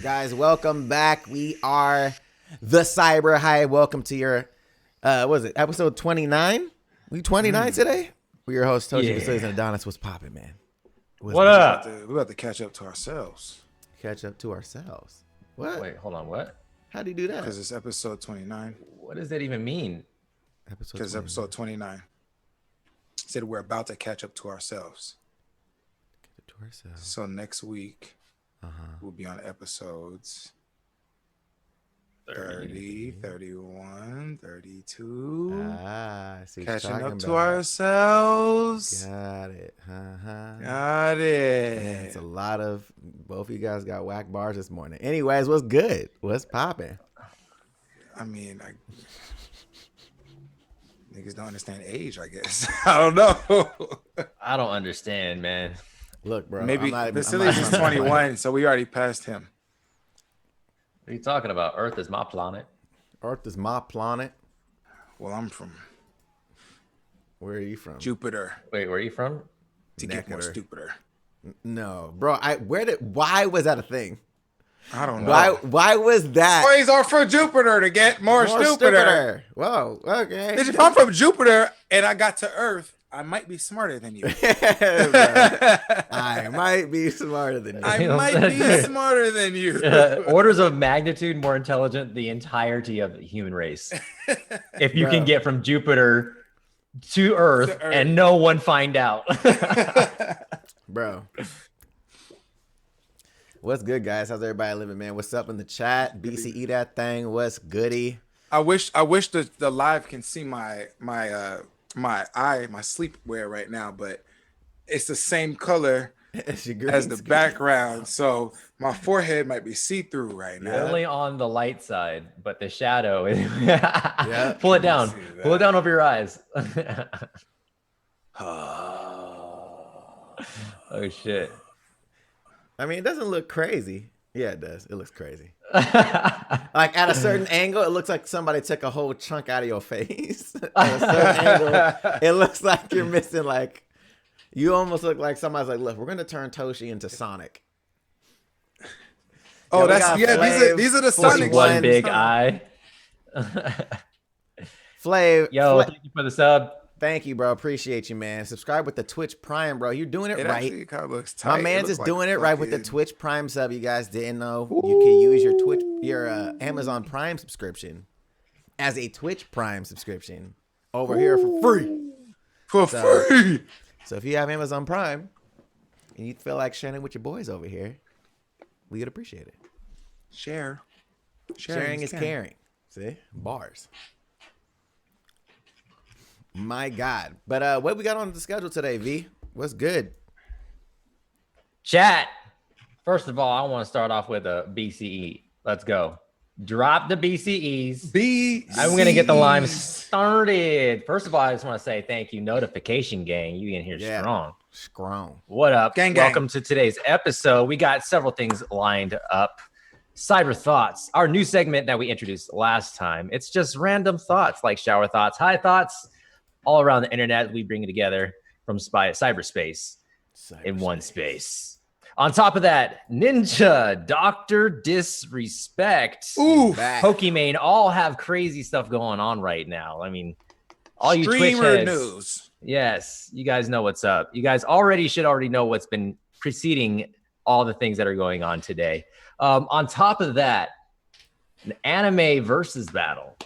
Guys, welcome back. We are the CyberHype. Welcome to your, what is it, episode 29? We 29 today? We're your host, Toshi Facilities and Adonis. What's popping, man? What up? We're about to catch up to ourselves. Catch up to ourselves. What? Wait, hold on. What? How do you do that? Because it's episode 29. What does that even mean? Because episode 29 said we're about to catch up to ourselves. To ourselves. So next week, we'll be on episodes 30, 31, 32. I see what Catching you're up talking to about. ourselves. Got it. Got Man, it. it's a lot of, both of you guys got whack bars this morning. Anyways, what's good? What's popping? I mean, niggas don't understand age, I guess. I don't know. I don't understand, man. Look, bro. Maybe I'm not Vasili's is 21, so we already passed him. What are you talking about? Earth is my planet. Earth is my planet. Well, I'm from Where are you from? Jupiter Wait, where are you from? to get more Nectar. stupider. No, bro. Why was that a thing? I don't know. Why was that? Boys are from Jupiter to get more stupider. Whoa, okay. If I'm from Jupiter and I got to Earth, I might be smarter than you. I might be smarter than you. I might be smarter than you. Orders of magnitude more intelligent the entirety of the human race. If you can get from Jupiter to Earth and no one find out. Bro. What's good, guys? How's everybody living, man? What's up in the chat? BCE that thing. What's goody? I wish the live can see my sleepwear right now, but it's the same color It's your green as the screen. background, so my forehead might be see-through right now. Only on the light side, but the shadow. Yeah. Pull it down. See that. Pull it down over your eyes. Oh shit. I mean, it doesn't look crazy. Yeah, it does. It looks crazy. Like at a certain angle, it looks like somebody took a whole chunk out of your face. At a certain angle, it looks like you're missing, like, you almost look like somebody's like, look, we're going to turn Toshi into Sonic. Oh, we got Flav, these are the Sonic One ones. big eye. Flav, Yo, thank you for the sub. thank you, bro. Appreciate you, man. Subscribe with the Twitch Prime, bro. You're doing it, It right. actually kind of looks tight. My man's looks is like doing it right with the fucking- Twitch Prime sub. You guys didn't know you can use your Amazon Prime subscription as a Twitch Prime subscription over here for free. For So- free. So if you have Amazon Prime and you feel like sharing with your boys over here, we would appreciate it. Sharing is caring. See? Bars. My God. But what we got on the schedule today, V? What's good? Chat. First of all, I want to start off with a BCE. Let's go. Drop the BCEs. I'm going to get the lime started. First of all, I just want to say thank you, Notification Gang. You in here Yeah. strong. Strong. What up? Gang, gang. Welcome to today's episode. We got several things lined up. Cyber Thoughts, our new segment that we introduced last time. It's just random thoughts like shower thoughts, high thoughts, all around the internet. We bring it together from cyberspace in one space. On top of that, Ninja, Dr. Disrespect, Ooh, Back. Pokimane all have crazy stuff going on right now. I mean, all you Twitch streamer heads, news. yes, you guys know what's up. You guys should already know what's been preceding all the things that are going on today. On top of that, an anime versus battle.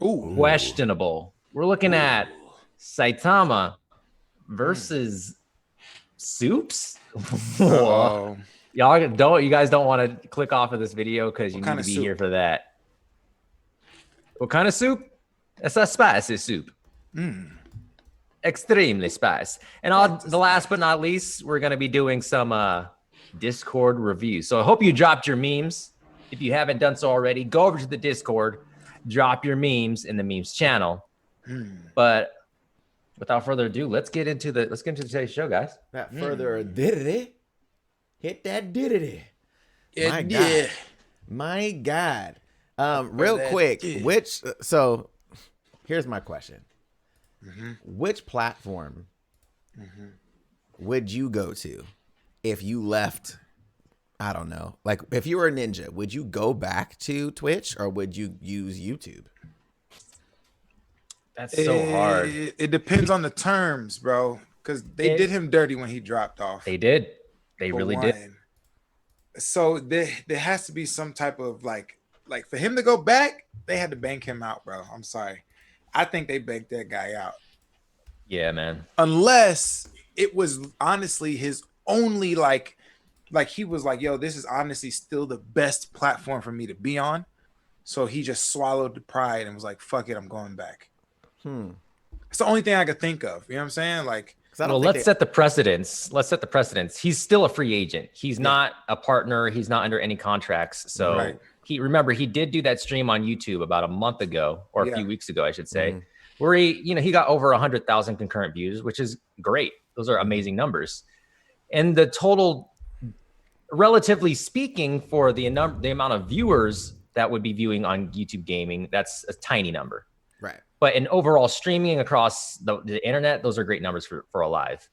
Ooh. Questionable. We're looking at Saitama versus Soups. Oh, You guys don't want to click off of this video because you need to kinda be soup? here for that. What kind of soup? It's a spicy soup. Extremely spicy. And the last but not least, we're going to be doing some Discord reviews. So I hope you dropped your memes. If you haven't done so already, go over to the Discord, drop your memes in the memes channel. But without further ado, let's get into today's show, guys. Not further ado, hit that diddy. My it God. did. My God. Real that quick, did. so here's my question. Which platform would you go to if you left I don't know. Like, if you were a ninja, would you go back to Twitch or would you use YouTube? That's so hard. It depends on the terms, bro. Because they did him dirty when he dropped off. They did. They really did. So there has to be some type of like for him to go back, they had to bank him out, bro. I'm sorry. I think they banked that guy out. Yeah, man. Unless it was honestly his only like he was like, yo, this is honestly still the best platform for me to be on. So he just swallowed the pride and was like, fuck it, I'm going back. It's the only thing I could think of. You know what I'm saying? Like, well, let's set the precedence. Let's set the precedence. He's still a free agent. He's not a partner. He's not under any contracts. So he did do that stream on YouTube about a month ago or a few weeks ago, I should say, where he got over 100,000 concurrent views, which is great. Those are amazing numbers. And the total, relatively speaking, for the amount of viewers that would be viewing on YouTube gaming, that's a tiny number. Right. But in overall streaming across the internet, those are great numbers for a live.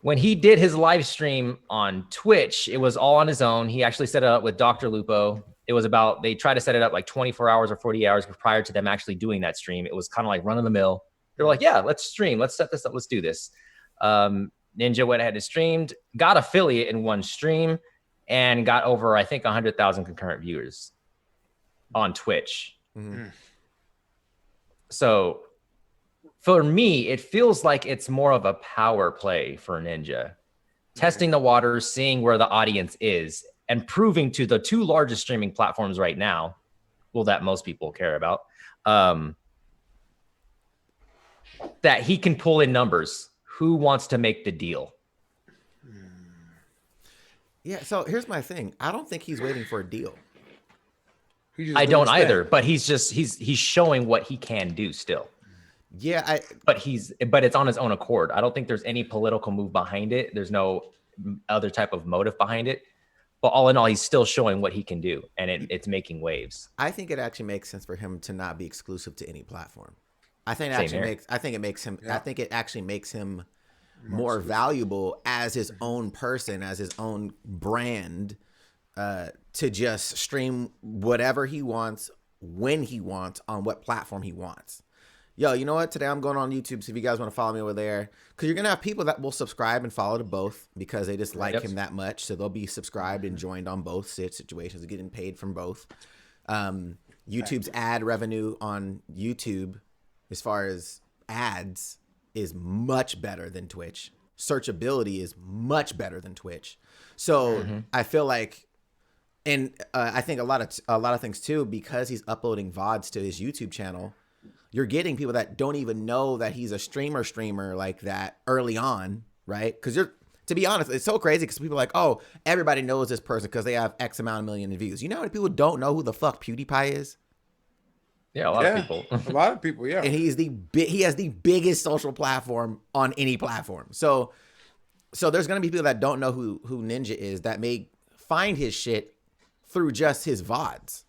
When he did his live stream on Twitch, it was all on his own. He actually set it up with Dr. Lupo. It was they tried to set it up like 24 hours or 40 hours prior to them actually doing that stream. It was kind of like run of the mill. They were like, yeah, let's stream. Let's set this up. Let's do this. Ninja went ahead and streamed, got affiliate in one stream, and got over, I think, 100,000 concurrent viewers on Twitch. So for me, it feels like it's more of a power play for Ninja. Testing the waters, seeing where the audience is, and proving to the two largest streaming platforms right now, well, that most people care about, that he can pull in numbers. Who wants to make the deal? Yeah, so here's my thing. I don't think he's waiting for a deal. I don't either, but he's showing what he can do still. Yeah, but it's on his own accord. I don't think there's any political move behind it. There's no other type of motive behind it. But all in all, he's still showing what he can do, and it's making waves. I think it actually makes sense for him to not be exclusive to any platform. I think it actually makes him more valuable as his own person, as his own brand, to just stream whatever he wants, when he wants, on what platform he wants. Yo, you know what? Today I'm going on YouTube, so if you guys want to follow me over there, because you're going to have people that will subscribe and follow to both because they just like him that much. So they'll be subscribed and joined on both situations, getting paid from both. YouTube's ad revenue on YouTube, as far as ads, is much better than Twitch. Searchability is much better than Twitch. So I feel like, and I think a lot of things too, because he's uploading VODs to his YouTube channel, you're getting people that don't even know that he's a streamer like that early on, right? Because to be honest, it's so crazy because people are like, oh, everybody knows this person because they have X amount of million views. You know how many people don't know who the fuck PewDiePie is? Yeah, a lot of people. A lot of people, yeah. And he has the biggest social platform on any platform. So there's gonna be people that don't know who Ninja is that may find his shit through just his VODs.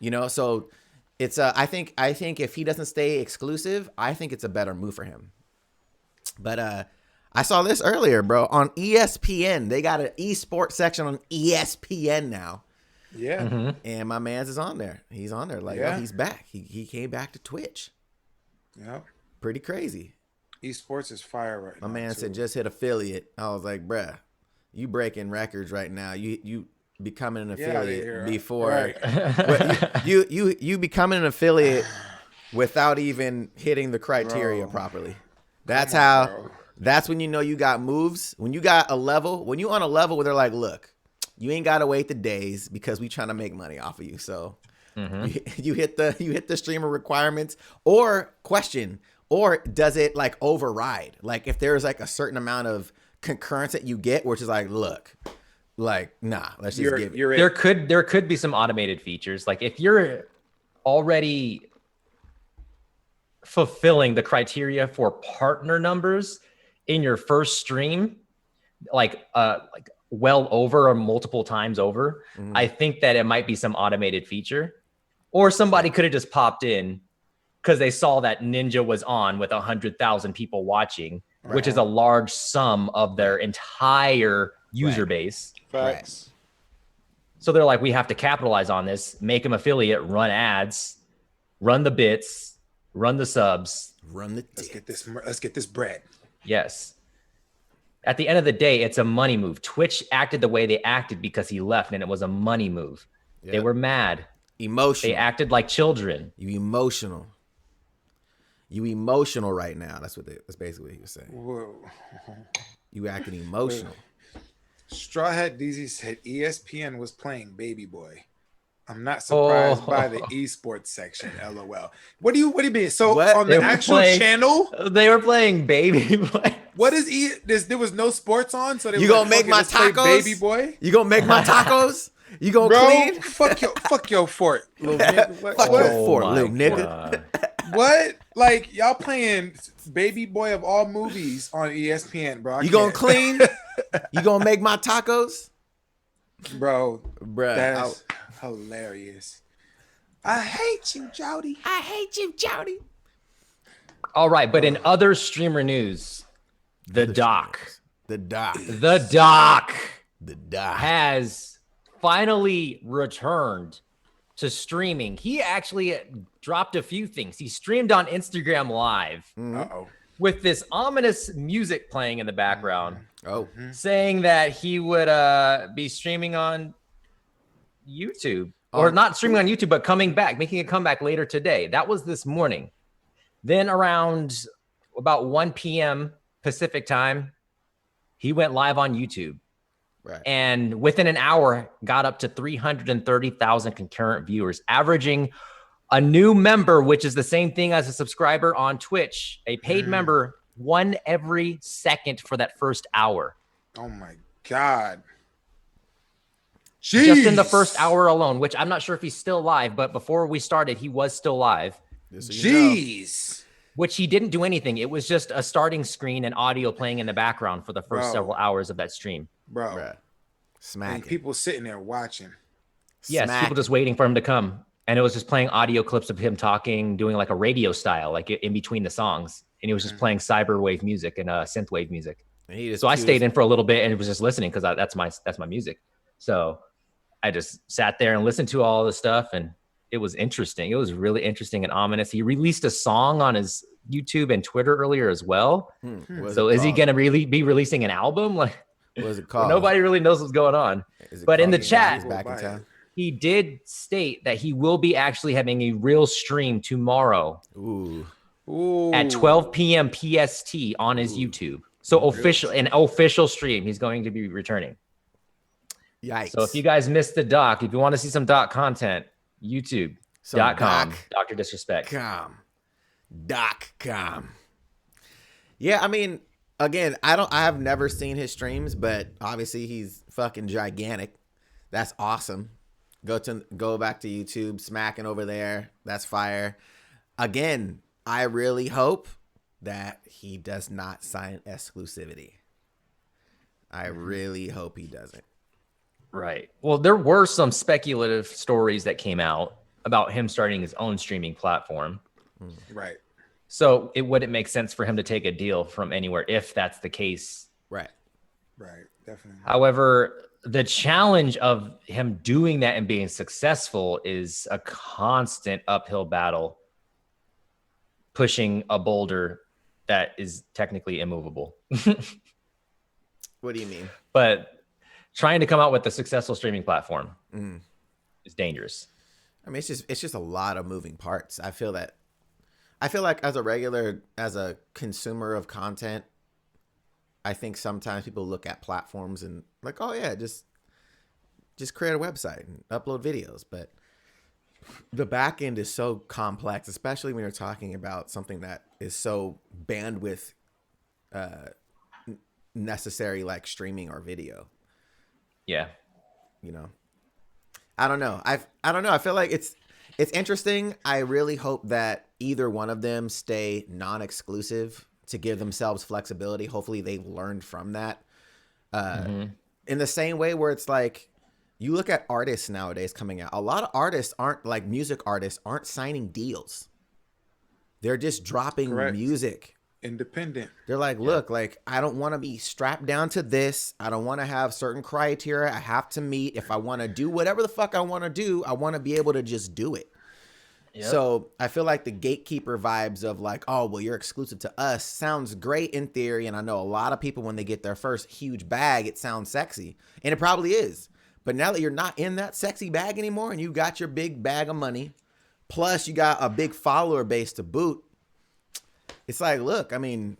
You know, so it's I think if he doesn't stay exclusive, I think it's a better move for him. But I saw this earlier, bro, on ESPN. They got an esports section on ESPN now. Yeah. And my man's is on there. He's on there. Like, he's back. He came back to Twitch. Yep. Pretty crazy. Esports is fire right now. My man said just hit affiliate. I was like, bruh, you breaking records right now. You becoming an affiliate before you becoming an affiliate without even hitting the criteria properly. That's that's when you know you got moves. When you got a level, when you on a level where they're like, look, you ain't gotta wait the days because we trying to make money off of you. So you hit the streamer requirements, or question, or does it like override? Like if there's like a certain amount of concurrence that you get, which is like, look, like, nah, let's just give it. There could be some automated features. Like if you're already fulfilling the criteria for partner numbers in your first stream, like well over or multiple times over, I think that it might be some automated feature, or somebody could have just popped in because they saw that Ninja was on with 100,000 people watching, which is a large sum of their entire user Right. base. Facts. So they're like, we have to capitalize on this, make him affiliate, run ads, run the bits, run the subs. Run the Let's get this bread. Yes. At the end of the day, it's a money move. Twitch acted the way they acted because he left, and it was a money move. Yep. They were mad. Emotional. They acted like children. You emotional. You emotional right now. That's basically what he was saying. Whoa. You acting emotional. Straw Hat DZ said ESPN was playing Baby Boy. I'm not surprised by the esports section. LOL. What do you mean? So What? on the actual channel, they were playing Baby Boy. what is there was no sports on, so they You were gonna like, make my let's play tacos? Baby Boy? You gonna make my tacos? You gonna Bro, clean? fuck your fort, little nigga. What? Fuck what? your fort, my little nigga. God. What? Like y'all playing Baby Boy of all movies on ESPN, bro? You gonna clean? You gonna make my tacos? Bro, Bruh. that's hilarious. I hate you, Jody. I hate you, Jody. All right, but in other streamer news, the Doc has finally returned to streaming. He actually dropped a few things. He streamed on Instagram Live with this ominous music playing in the background, saying that he would be streaming on YouTube. Or not streaming on YouTube, but coming back, making a comeback later today. That was this morning. Then around about 1 p.m. Pacific time, he went live on YouTube. Right. And within an hour, got up to 330,000 concurrent viewers, averaging a new member, which is the same thing as a subscriber on Twitch, a paid member, one every second for that first hour. Oh my God. Jeez. Just in the first Jeez. hour alone, which I'm not sure if he's still live, but before we started, he was still live. Jeez. Which he didn't do anything. It was just a starting screen and audio playing in the background for the first several hours of that stream. Bro. Smacking. And people sitting there watching. Yes, people just waiting for him to come. And it was just playing audio clips of him talking, doing like a radio style, like in between the songs. And he was just playing cyberwave music and synthwave music. So I stayed in for a little bit and was just listening because that's my music. So I just sat there and listened to all the stuff, and it was interesting. It was really interesting and ominous. He released a song on his YouTube and Twitter earlier as well. So is he going to really be releasing an album? Like, what is it called? Nobody really knows what's going on. But in the chat, back in town? He did state that he will be actually having a real stream tomorrow at 12 p.m. PST on his YouTube. So an official stream. He's going to be returning. Yikes. So if you guys missed the doc, if you want to see some doc content, youtube.com, Dr. Disrespect. .com. Yeah, I mean, again, I have never seen his streams, but obviously he's fucking gigantic. That's awesome. Go back to YouTube, smacking over there. That's fire. Again, I really hope that he does not sign exclusivity. I really hope he doesn't. Right. Well, there were some speculative stories that came out about him starting his own streaming platform. Right. So it wouldn't make sense for him to take a deal from anywhere if that's the case. Right. Right. Definitely. However, the challenge of him doing that and being successful is a constant uphill battle, pushing a boulder that is technically immovable. What do you mean? But trying to come out with a successful streaming platform is dangerous. I mean, it's just a lot of moving parts. I feel like as a consumer of content, I think sometimes people look at platforms and like, oh yeah, just create a website and upload videos. But the back end is so complex, especially when you're talking about something that is so bandwidth necessary, like streaming or video. Yeah. You know, I don't know. I don't know. I feel like it's interesting. I really hope that either one of them stay non-exclusive to give themselves flexibility. Hopefully they've learned from that. In the same way where it's like, you look at artists nowadays coming out, a lot of artists music artists aren't signing deals. They're just dropping music Independent. They're like, look, like I don't want to be strapped down to this. I don't want to have certain criteria I have to meet. If I want to do whatever the fuck I want to do, I want to be able to just do it. Yep. So I feel like the gatekeeper vibes of like, oh, well, you're exclusive to us sounds great in theory. And I know a lot of people, when they get their first huge bag, it sounds sexy. And it probably is. But now that you're not in that sexy bag anymore and you got your big bag of money, plus you got a big follower base to boot, it's like, look, I mean,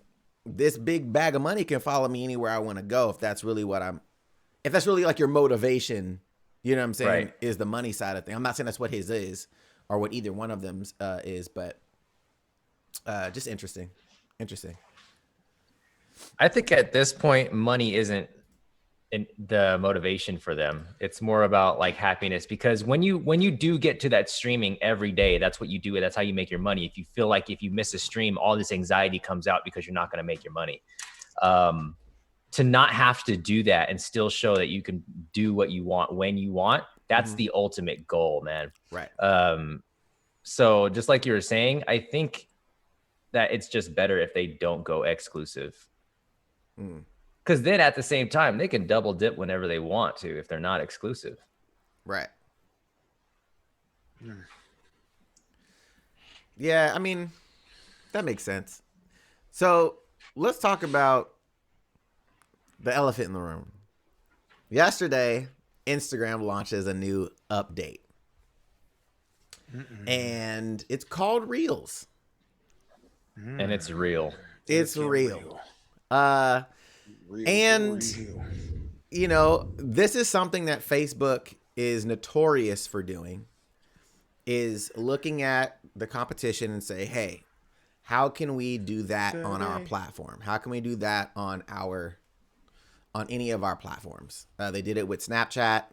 this big bag of money can follow me anywhere I want to go if that's really if that's really like your motivation, you know what I'm saying, right, is the money side of things. I'm not saying that's what his is or what either one of them is, but just interesting. I think at this point, money isn't the motivation for them. It's more about like happiness, because when you do get to that streaming every day, that's what you do. That's how you make your money. If you feel like if you miss a stream, all this anxiety comes out because you're not going to make your money. To not have to do that and still show that you can do what you want when you want, that's the ultimate goal, man. Right. So just like you were saying, I think that it's just better if they don't go exclusive. Because then at the same time, they can double dip whenever they want to if they're not exclusive. Right. Yeah, I mean, that makes sense. So let's talk about the elephant in the room. Yesterday, Instagram launches a new update. And it's called Reels. And it's real. It's real. You know, this is something that Facebook is notorious for doing, is looking at the competition and say, hey, how can we do that on our platform? How can we do that on any of our platforms? They did it with Snapchat.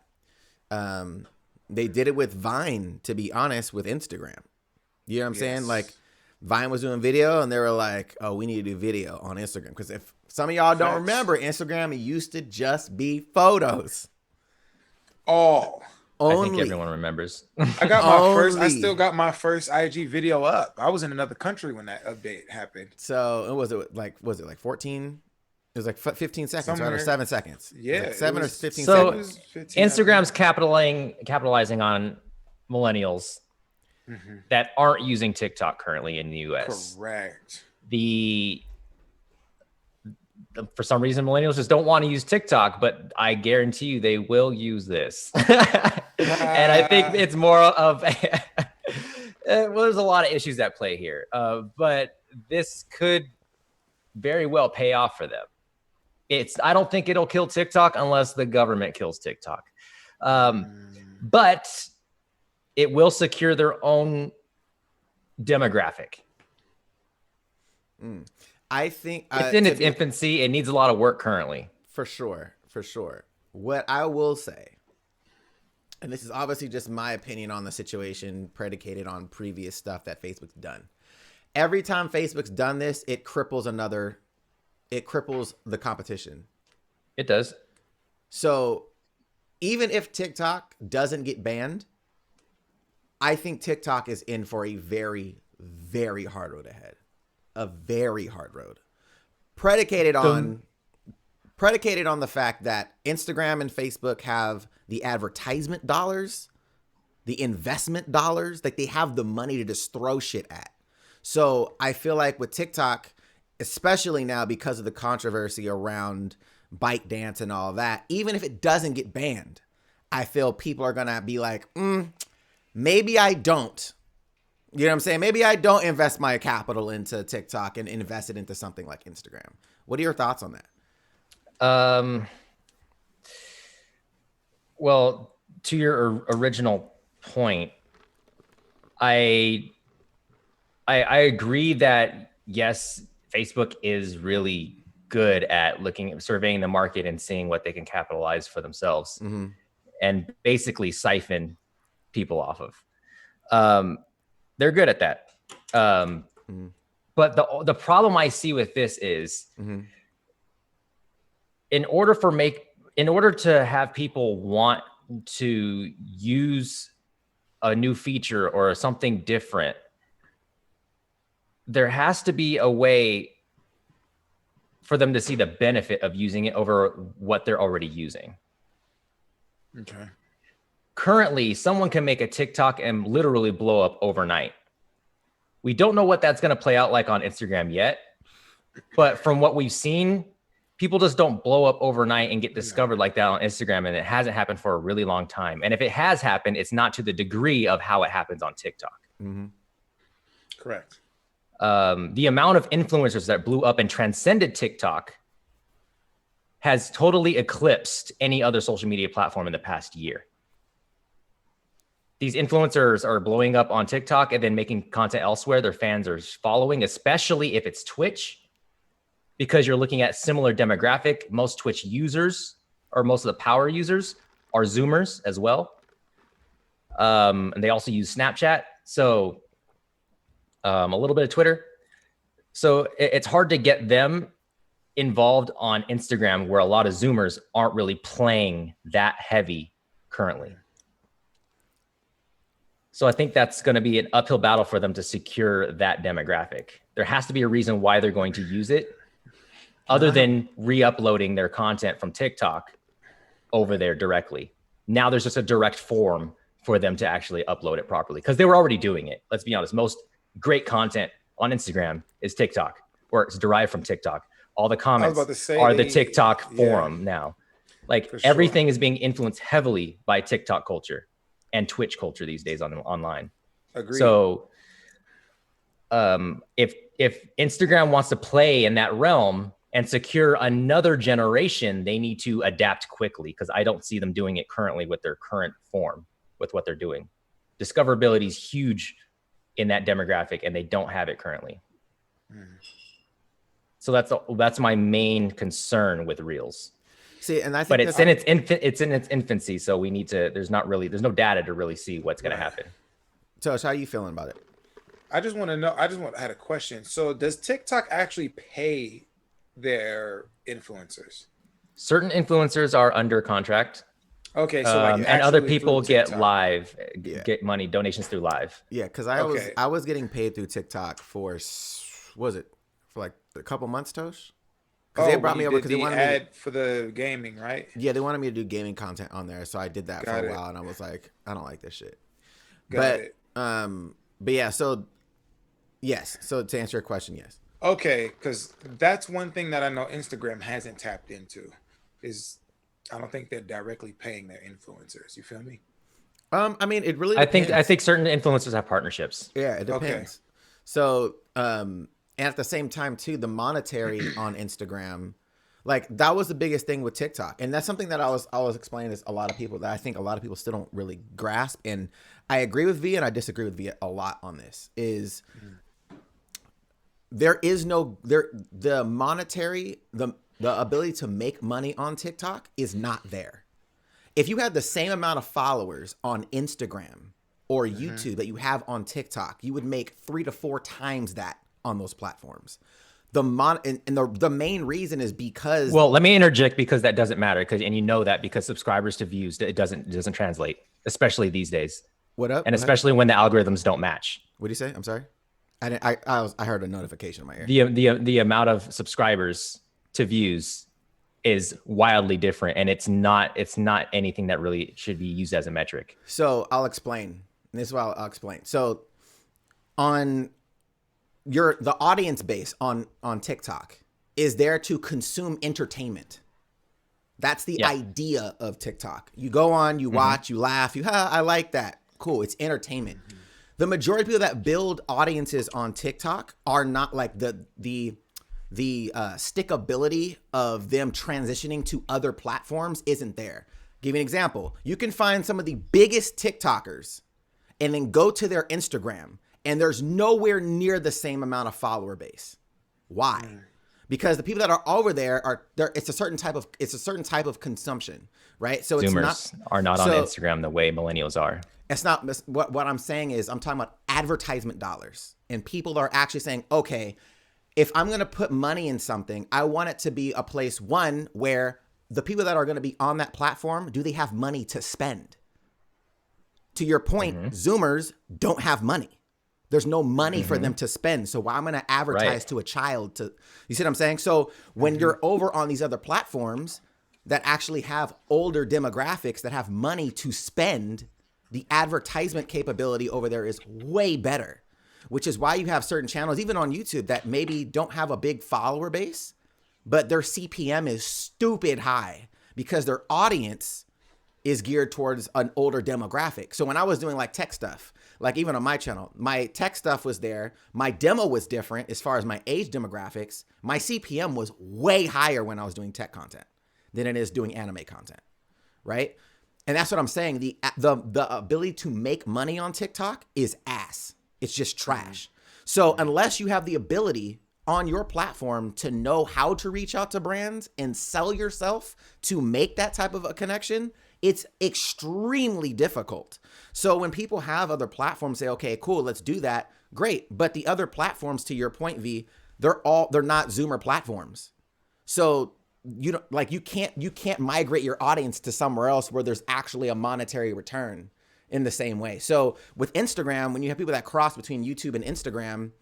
They did it with Vine, to be honest, with Instagram. You know what I'm saying? Like, Vine was doing video and they were like, oh, we need to do video on Instagram. Because if some of y'all don't remember, Instagram used to just be photos. I think everyone remembers. I still got my first IG video up. I was in another country when that update happened. So was it like 14? It was like 15 seconds, right? Or 7 seconds. Yeah. Like 7 or 15 seconds. So 15, Instagram's capitalizing on millennials that aren't using TikTok currently in the US. Correct. For some reason, millennials just don't want to use TikTok, but I guarantee you they will use this. And I think it's more of well, there's a lot of issues at play here, but this could very well pay off for them. I don't think it'll kill TikTok unless the government kills TikTok. But it will secure their own demographic. I think it's in its infancy. It needs a lot of work currently. For sure. What I will say, and this is obviously just my opinion on the situation predicated on previous stuff that Facebook's done. Every time Facebook's done this, it cripples the competition. It does. So even if TikTok doesn't get banned, I think TikTok is in for a very, very hard road ahead. A very hard road. Predicated on the fact that Instagram and Facebook have the advertisement dollars, the investment dollars, like they have the money to just throw shit at. So I feel like with TikTok, especially now because of the controversy around Bite Dance and all that, even if it doesn't get banned, I feel people are going to be like, maybe I don't. You know what I'm saying? Maybe I don't invest my capital into TikTok and invest it into something like Instagram. What are your thoughts on that? Well, to your original point, I agree that yes, Facebook is really good at surveying the market and seeing what they can capitalize for themselves and basically siphon people off of. They're good at that. But the problem I see with this is in order to have people want to use a new feature or something different, there has to be a way for them to see the benefit of using it over what they're already using. Okay. Currently, someone can make a TikTok and literally blow up overnight. We don't know what that's going to play out like on Instagram yet, but from what we've seen, people just don't blow up overnight and get discovered like that on Instagram, and it hasn't happened for a really long time. And if it has happened, it's not to the degree of how it happens on TikTok. Mm-hmm. Correct. The amount of influencers that blew up and transcended TikTok has totally eclipsed any other social media platform in the past year. These influencers are blowing up on TikTok and then making content elsewhere their fans are following, especially if it's Twitch, because you're looking at similar demographic. Most Twitch users, or most of the power users, are Zoomers as well. And they also use Snapchat. So a little bit of Twitter. So it's hard to get them involved on Instagram, where a lot of Zoomers aren't really playing that heavy currently. So I think that's going to be an uphill battle for them to secure that demographic. There has to be a reason why they're going to use it, other than re-uploading their content from TikTok over there directly. Now there's just a direct form for them to actually upload it properly, because they were already doing it. Let's be honest. Most great content on Instagram is TikTok, or it's derived from TikTok. All the comments are the TikTok forum now. Like everything is being influenced heavily by TikTok culture and Twitch culture these days online. Agreed. So if Instagram wants to play in that realm and secure another generation, they need to adapt quickly, because I don't see them doing it currently with their current form, with what they're doing. Discoverability is huge in that demographic, and they don't have it currently. So that's my main concern with Reels. See, and I think, but it's in its infancy, so we need to. There's no data to really see what's going to happen. Tosh, how are you feeling about it? I just want to know. I had a question. So, does TikTok actually pay their influencers? Certain influencers are under contract. Okay, so and other people get get money donations through live. Yeah, because I was getting paid through TikTok for like a couple months, Tosh. Because they brought me over because they wanted ad for the gaming, right? Yeah, they wanted me to do gaming content on there, so I did that for a while, and I was like, I don't like this shit. But yeah, so yes. So to answer your question, yes. Okay, because that's one thing that I know Instagram hasn't tapped into is I don't think they're directly paying their influencers. You feel me? I mean, it really depends. I think certain influencers have partnerships. Yeah, it depends. Okay. So and at the same time too, the monetary on Instagram, like that was the biggest thing with TikTok. And that's something that I was explaining to a lot of people that I think a lot of people still don't really grasp. And I agree with V and I disagree with V a lot on this is the ability to make money on TikTok is not there. If you had the same amount of followers on Instagram or YouTube that you have on TikTok, you would make 3 to 4 times that on those platforms. The main reason is because let me interject because that doesn't matter because subscribers to views it doesn't translate, especially these days. What up? And especially when the algorithms don't match. What do you say? I'm sorry. I heard a notification in my ear. The amount of subscribers to views is wildly different, and it's not anything that really should be used as a metric. So I'll explain. And this is why I'll explain. So on the audience base on TikTok is there to consume entertainment. That's the idea of TikTok. You go on, you watch, you laugh, I like that. Cool. It's entertainment. The majority of people that build audiences on TikTok are not like the stickability of them transitioning to other platforms isn't there. Give you an example. You can find some of the biggest TikTokers and then go to their Instagram and there's nowhere near the same amount of follower base. Why? Because the people that are over there it's a certain type of consumption, right? So Zoomers are not on Instagram the way millennials are. It's not what I'm saying is I'm talking about advertisement dollars, and people are actually saying, okay, if I'm going to put money in something, I want it to be a place, one, where the people that are going to be on that platform, do they have money to spend? To your point, Zoomers don't have money. There's no money for them to spend. So why I'm going to advertise to a child to, you see what I'm saying? So when you're over on these other platforms that actually have older demographics that have money to spend, the advertisement capability over there is way better, which is why you have certain channels, even on YouTube, that maybe don't have a big follower base, but their CPM is stupid high because their audience is geared towards an older demographic. So when I was doing like tech stuff, like even on my channel, my tech stuff was there. My demo was different as far as my age demographics. My CPM was way higher when I was doing tech content than it is doing anime content, right? And that's what I'm saying. The ability to make money on TikTok is ass. It's just trash. So unless you have the ability on your platform to know how to reach out to brands and sell yourself to make that type of a connection, it's extremely difficult. So when people have other platforms say, okay, cool, let's do that. Great. But the other platforms, to your point, V, they're not Zoomer platforms. So you can't migrate your audience to somewhere else where there's actually a monetary return in the same way. So with Instagram, when you have people that cross between YouTube and Instagram,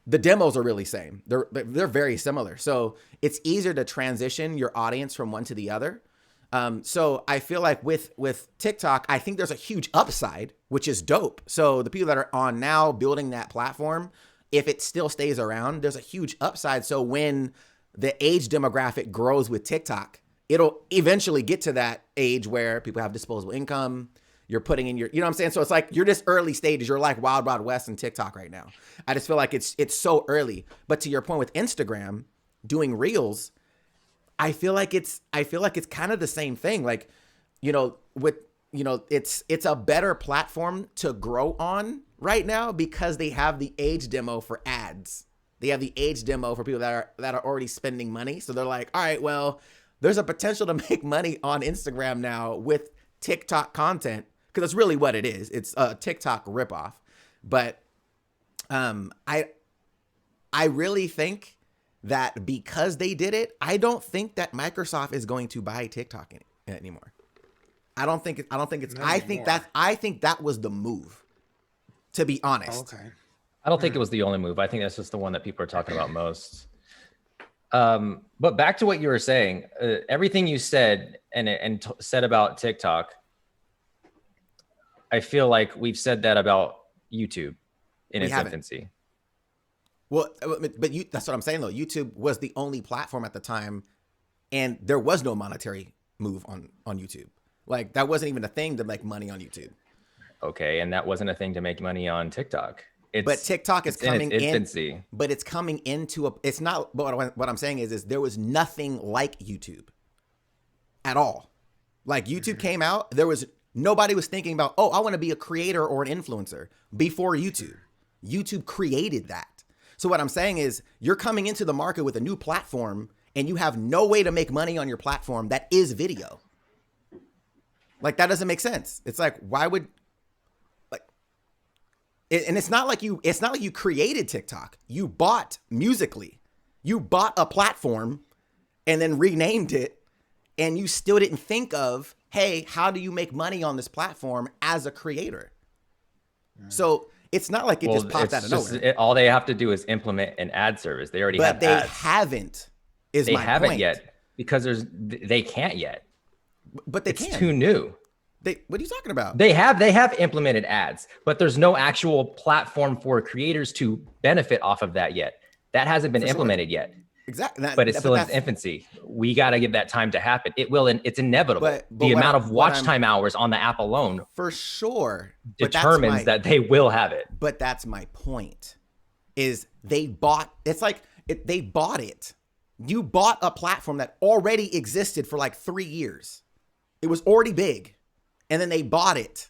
the demos are really same. They're very similar. So it's easier to transition your audience from one to the other. So I feel like with TikTok, I think there's a huge upside, which is dope. So the people that are on now building that platform, if it still stays around, there's a huge upside. So when the age demographic grows with TikTok, it'll eventually get to that age where people have disposable income. You're putting in your, you know what I'm saying? So it's like, you're just early stages. You're like Wild Wild West and TikTok right now. I just feel like it's so early. But to your point with Instagram doing reels, I feel like it's kind of the same thing. Like, it's a better platform to grow on right now because they have the age demo for ads. They have the age demo for people that are already spending money. So they're like, all right, well, there's a potential to make money on Instagram now with TikTok content, because that's really what it is. It's a TikTok ripoff. But I really think that because they did it, I don't think that Microsoft is going to buy TikTok anymore. I think that was the move, to be honest. Okay. I don't think it was the only move. I think that's just the one that people are talking about most. But back to what you were saying, everything you said and said about TikTok, I feel like we've said that about YouTube in its infancy. Well, but that's what I'm saying though. YouTube was the only platform at the time, and there was no monetary move on YouTube. Like that wasn't even a thing to make money on YouTube. Okay, and that wasn't a thing to make money on TikTok. But TikTok is coming in its infancy. But it's coming into it's not. But what I'm saying is there was nothing like YouTube at all. Like YouTube came out, nobody was thinking about, oh, I want to be a creator or an influencer before YouTube. YouTube created that. So what I'm saying is you're coming into the market with a new platform and you have no way to make money on your platform that is video. Like that doesn't make sense. It's like, why would, like, and it's not like you created TikTok. You bought Musical.ly. You bought a platform and then renamed it, and you still didn't think of, hey, how do you make money on this platform as a creator? So it's not like it just popped out of nowhere. All they have to do is implement an ad service. They already have ads. But they haven't, is my point. They haven't yet because they can't yet. But it's too new. What are you talking about? They have implemented ads, but there's no actual platform for creators to benefit off of that yet. That hasn't been implemented yet. Exactly. But it's still in its infancy. We got to give that time to happen. It will, and it's inevitable. But the amount of watch time hours on the app alone, for sure, determines that they will have it. But that's my point. Is they bought they bought it. You bought a platform that already existed for like 3 years. It was already big, and then they bought it,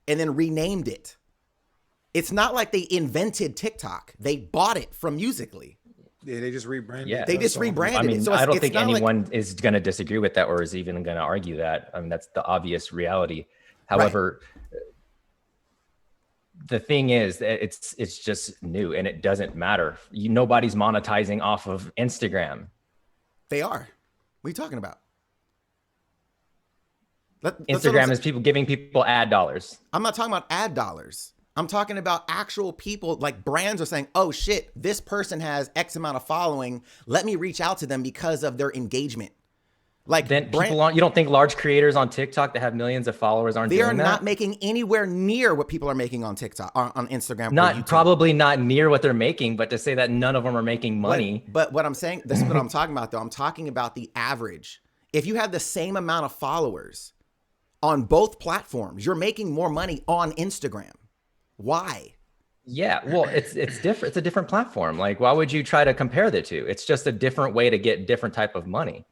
and then renamed it. It's not like they invented TikTok. They bought it from Musical.ly. Yeah, they just rebranded. Yeah, they just rebranded. I mean, So I don't think anyone is going to disagree with that or is even going to argue that. I mean, that's the obvious reality. However, the thing is that it's just new and it doesn't matter. Nobody's monetizing off of Instagram. They are. What are you talking about? Instagram is people giving people ad dollars. I'm not talking about ad dollars. I'm talking about actual people, like brands are saying, oh shit, this person has X amount of following. Let me reach out to them because of their engagement. Like Then people on, you don't think large creators on TikTok that have millions of followers aren't they doing are that? not making anywhere near what people are making on TikTok, on Instagram, or Not YouTube. probably not near what they're making, but to say that none of them are making money. But what I'm saying, this is what I'm talking about though. I'm talking about the average. If you have the same amount of followers on both platforms, you're making more money on Instagram. Why? Yeah, well, it's different. It's a different platform. Like, why would you try to compare the two? It's just a different way to get different type of money.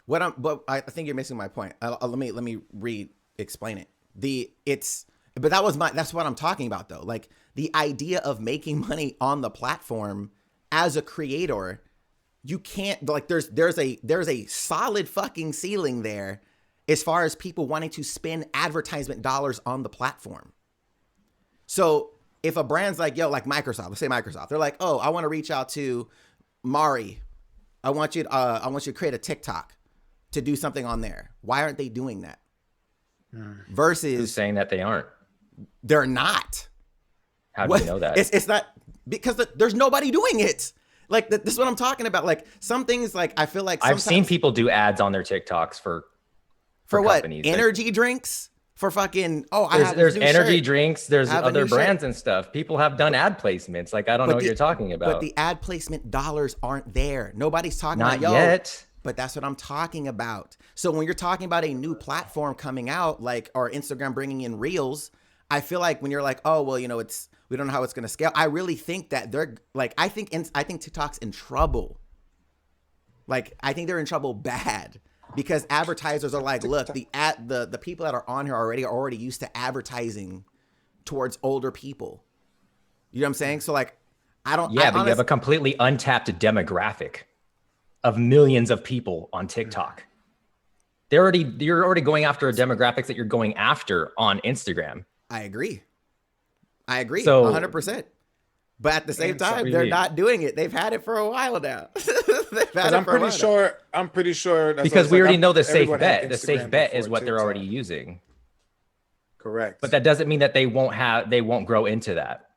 But I think you're missing my point. Let me explain it. That's what I'm talking about though. Like the idea of making money on the platform as a creator, you can't, like there's a solid fucking ceiling there as far as people wanting to spend advertisement dollars on the platform. So if a brand's like, yo, like Microsoft, let's say Microsoft, they're like, oh, I want to reach out to Mari. I want you to create a TikTok to do something on there. Why aren't they doing that? Versus Who's saying that they aren't? They're not. How do you know that? It's not because there's nobody doing it. Like this is what I'm talking about. Like some things, like I feel like I've seen people do ads on their TikToks for what? companies. Energy drinks for fucking. Oh, there's energy drinks. There's other brands shirt. And stuff. People have done ad placements. Like I don't know what you're talking about. But the ad placement dollars aren't there. Nobody's talking Not about yet. But that's what I'm talking about. So when you're talking about a new platform coming out, like or Instagram bringing in Reels, I feel like when you're like, oh well, we don't know how it's going to scale. I really think that they're like, I think TikTok's in trouble. Like I think they're in trouble bad because advertisers are like, look, the people that are on here are already used to advertising towards older people. You know what I'm saying? So like, but you have a completely untapped demographic of millions of people on TikTok. You're already going after a demographics that you're going after on Instagram. I agree. So 100%. But at the same time, they're not doing it. They've had it for a while now. I'm pretty sure. Because we already know the safe bet. The safe bet is what they're already using. Correct. But that doesn't mean that they won't grow into that.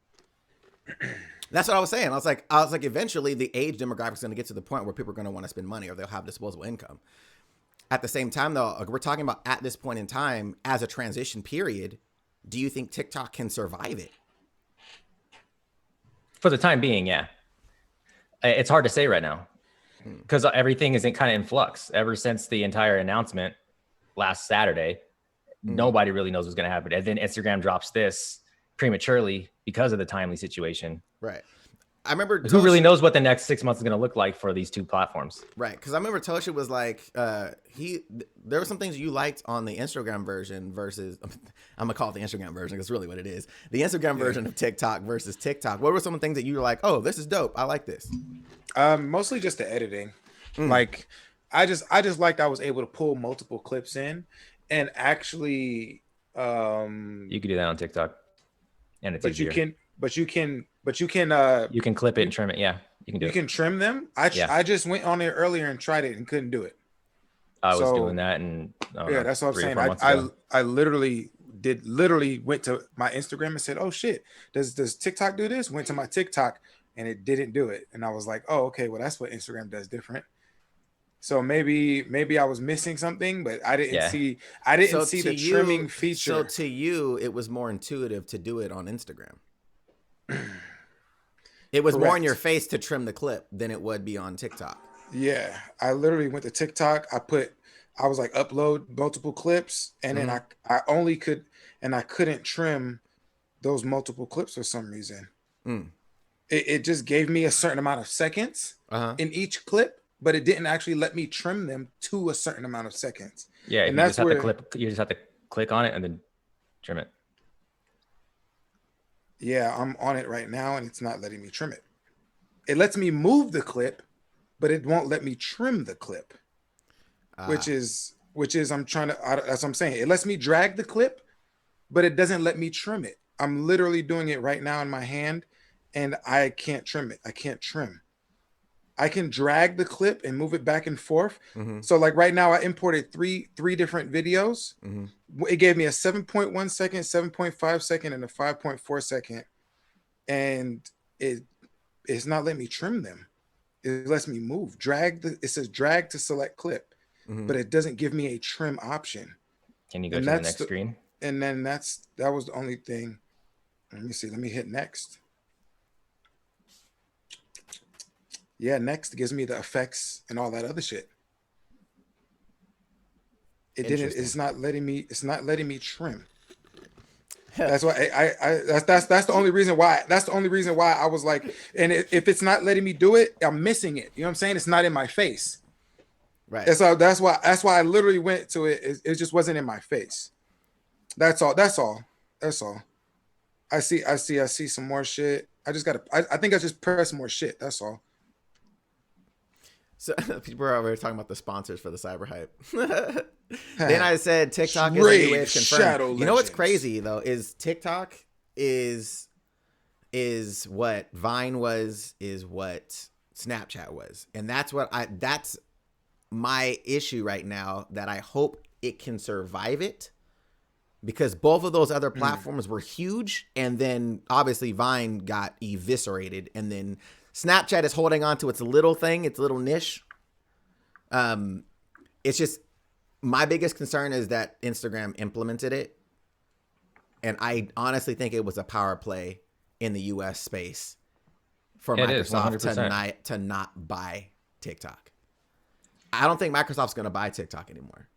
That's what I was saying. I was like, eventually the age demographic is going to get to the point where people are going to want to spend money or they'll have disposable income. At the same time, though, we're talking about at this point in time as a transition period. Do you think TikTok can survive it? For the time being, yeah. It's hard to say right now because everything is kind of in flux. Ever since the entire announcement last Saturday, nobody really knows what's going to happen. And then Instagram drops this prematurely because of the timely situation. Right. I remember who really knows what the next 6 months is going to look like for these two platforms. Right. Because I remember Tosha was like, there were some things you liked on the Instagram version versus, I'm going to call it the Instagram version. That's really what it is. The Instagram version of TikTok versus TikTok. What were some of the things that you were like, oh, this is dope. I like this. Mostly just the editing. Like I just liked I was able to pull multiple clips in and actually. You could do that on TikTok. And it's easier. You can clip it and trim it. Yeah, you can do it. You can trim them. I just went on there earlier and tried it and couldn't do it. I was doing that and that's what I'm saying. I literally went to my Instagram and said, "Oh shit, does TikTok do this?" Went to my TikTok and it didn't do it, and I was like, "Oh, okay, well that's what Instagram does different." So maybe I was missing something, but I didn't see the trimming feature. So to you, it was more intuitive to do it on Instagram. It was more in your face to trim the clip than it would be on TikTok. Yeah, I literally went to TikTok. I was like upload multiple clips, and then I couldn't trim those multiple clips for some reason. It just gave me a certain amount of seconds in each clip, but it didn't actually let me trim them to a certain amount of seconds. Yeah, and you just have to click on it and then trim it. Yeah, I'm on it right now and it's not letting me trim it. It lets me move the clip, but it won't let me trim the clip. Which is that's what I'm saying. It lets me drag the clip, but it doesn't let me trim it. I'm literally doing it right now in my hand and I can't trim it. I can't trim. I can drag the clip and move it back and forth. Mm-hmm. So like right now, I imported three different videos. Mm-hmm. It gave me a 7.1 second, 7.5 second, and a 5.4 second, and it's not letting me trim them. It lets me move. It says drag to select clip, Mm-hmm. but it doesn't give me a trim option. Can you go And to the that's next screen? And then that was the only thing. Let me see. Let me hit next. Yeah, next gives me the effects and all that other shit. It didn't. It's not letting me. It's not letting me trim. That's why that's the only reason why. That's the only reason why I was like, and if it's not letting me do it, I'm missing it. You know what I'm saying? It's not in my face. Right. And so that's why I literally went to it. It just wasn't in my face. That's all. That's all. That's all. I see some more shit. I just gotta. I think I just press more shit. That's all. So people are already talking about the sponsors for the CyberHype. Then I said TikTok is a new wave confirmed. You know what's crazy though is TikTok is what Vine was, is what Snapchat was, and that's my issue right now. That I hope it can survive it, because both of those other platforms were huge, and then obviously Vine got eviscerated, and then Snapchat is holding on to its little thing, its little niche. It's just, my biggest concern is that Instagram implemented it. And I honestly think it was a power play in the US space for Microsoft to not buy TikTok. I don't think Microsoft's going to buy TikTok anymore.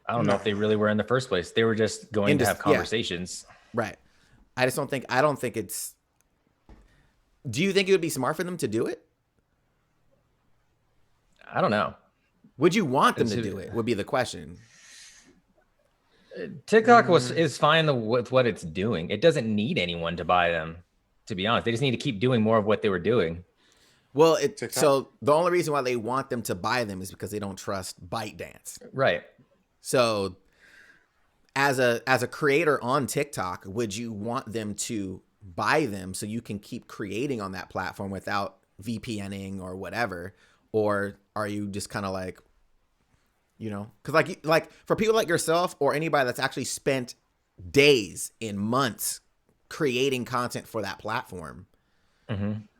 I don't know if they really were in the first place. They were just going to have conversations. Yeah. Right. I don't think it's, do you think it would be smart for them to do it? I don't know. Would you want them to do it? Would be the question. TikTok is fine with what it's doing. It doesn't need anyone to buy them, to be honest. They just need to keep doing more of what they were doing. Well, so the only reason why they want them to buy them is because they don't trust ByteDance. Right. So as a creator on TikTok, would you want them to buy them so you can keep creating on that platform without VPNing or whatever? Or are you just kind of like, you know, because like for people like yourself or anybody that's actually spent days and months creating content for that platform,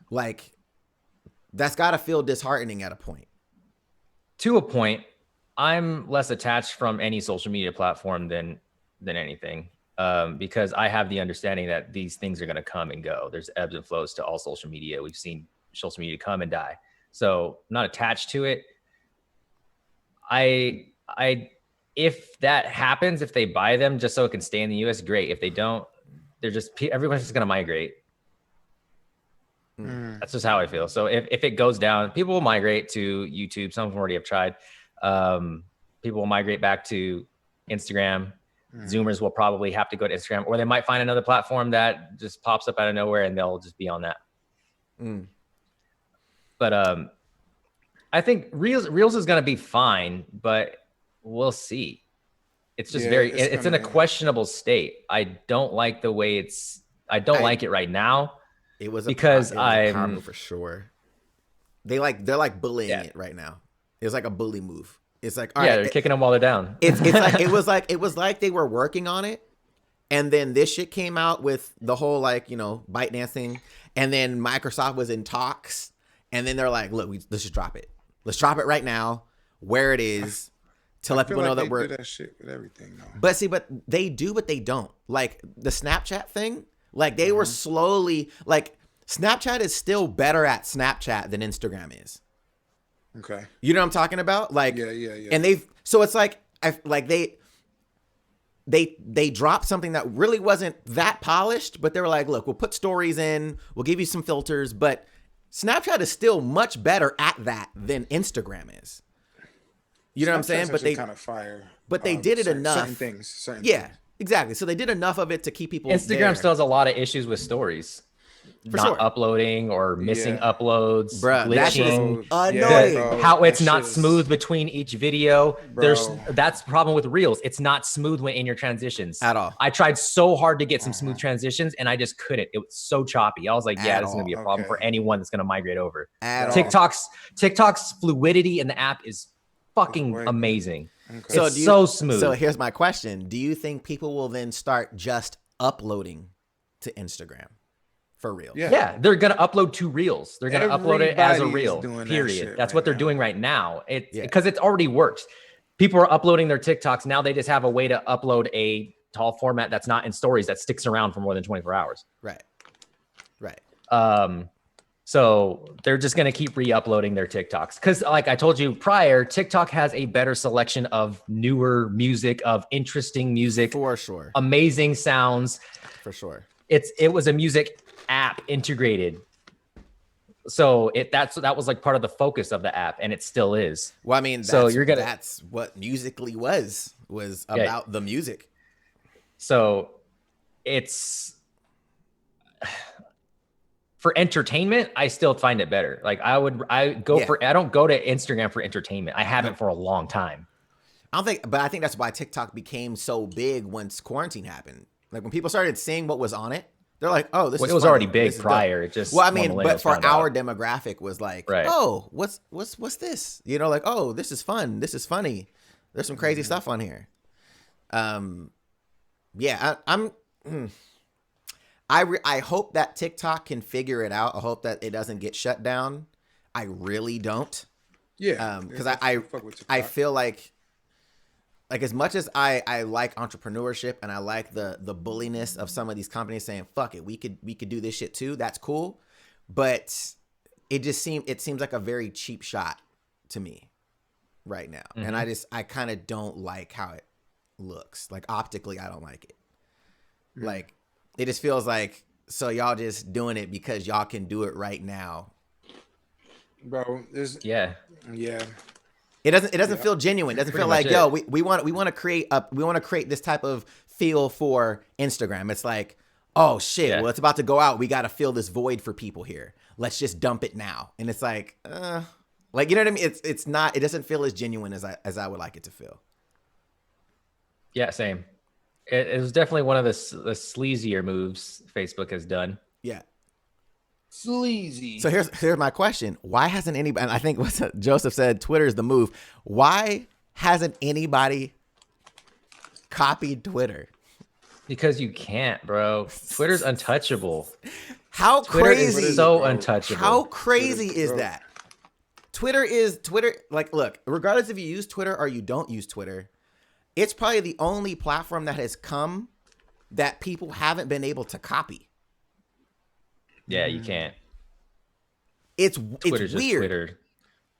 like that's got to feel disheartening at a point. To a point, I'm less attached from any social media platform than anything, because I have the understanding that these things are going to come and go. There's ebbs and flows to all social media. We've seen social media come and die. So I'm not attached to it. If that happens, if they buy them just so it can stay in the US, great. If they don't, everyone's just going to migrate. That's just how I feel. So if it goes down, people will migrate to YouTube. Some of them already have tried. People will migrate back to Instagram. Zoomers will probably have to go to Instagram, or they might find another platform that just pops up out of nowhere and they'll just be on that. But I think Reels is going to be fine, but we'll see. It's just it's in a questionable state. I don't like the way I don't like it right now. It was because power move for sure. They're like bullying it right now. It's like a bully move. It's like, all right, they're kicking them while they're down. It's like it was like they were working on it, and then this shit came out with the whole like, you know, ByteDance thing, and then Microsoft was in talks, and then they're like, look, let's just drop it. Let's drop it right now, where it is, to let people know that we're do that shit with everything though. But they do, but they don't. Like the Snapchat thing, like they were slowly like Snapchat is still better at Snapchat than Instagram is. Okay. You know what I'm talking about? Like, yeah. And so it's like, they dropped something that really wasn't that polished, but they were like, look, we'll put stories in, we'll give you some filters, but Snapchat is still much better at that than Instagram is. You know what I'm saying? But they kind of fire. But they did it enough. Certain things. Yeah, exactly. So they did enough of it to keep people. Instagram there. still has a lot of issues with stories. For not sure. uploading or missing uploads, Bruh, that shit is glitching. annoying. How it's That not shit is- smooth between each video. Bro. That's the problem with Reels. It's not smooth when in your transitions At all. I tried so hard to get some smooth transitions and I just couldn't. It was so choppy. I was like, yeah, At this is gonna be a all. problem for anyone that's gonna migrate over. At all. TikTok's fluidity in the app is fucking amazing. Okay. It's so smooth. So here's my question. Do you think people will then start just uploading to Instagram for real? Yeah, they're gonna upload to Reels. They're gonna upload it as a Everybody's reel. doing that Period. shit That's right what they're now. doing right now. Because it's already worked. People are uploading their TikToks now. They just have a way to upload a tall format that's not in stories that sticks around for more than 24 hours. Right. So they're just gonna keep re-uploading their TikToks because, like I told you prior, TikTok has a better selection of newer music, of interesting music, For sure. amazing sounds. For sure. It was a music app integrated, so that was like part of the focus of the app, and it still is. Well, I mean, that's what Musically was about the music. So it's for entertainment, I still find it better. Like I don't go to Instagram for entertainment. I haven't for a long time. But I think that's why TikTok became so big once quarantine happened. Like when people started seeing what was on it, they're like, "Oh, this is." It was funny. already big This is prior. dope. It just Well, I mean, but for our out. demographic was like, Right. "Oh, what's this?" You know, like, "Oh, this is fun. This is funny. There's some crazy stuff on here." Yeah, I hope that TikTok can figure it out. I hope that it doesn't get shut down. I really don't. Yeah. Because I feel like as much as I like entrepreneurship and I like the bulliness of some of these companies saying, fuck it, we could do this shit too. That's cool. But it seems like a very cheap shot to me right now. Mm-hmm. And I kind of don't like how it looks. Like optically, I don't like it. Mm-hmm. Like it just feels like, so y'all just doing it because y'all can do it right now. Bro, yeah. It doesn't feel genuine. It doesn't feel like, yo, we want to create this type of feel for Instagram. It's like, oh shit, well, it's about to go out. We got to fill this void for people here. Let's just dump it now. And it's like, you know what I mean? It's not. It doesn't feel as genuine as I would like it to feel. Yeah, same. It was definitely one of the sleazier moves Facebook has done. Yeah. Sleazy. So here's my question. Why hasn't anybody, and I think what Joseph said, Twitter is the move. Why hasn't anybody copied Twitter? Because you can't, bro. Twitter's untouchable. How crazy. Is so untouchable. How crazy is that? Twitter. Like, look, regardless if you use Twitter or you don't use Twitter, it's probably the only platform that has come that people haven't been able to copy. Yeah, you can't. It's Twitter's just weird. Twitter.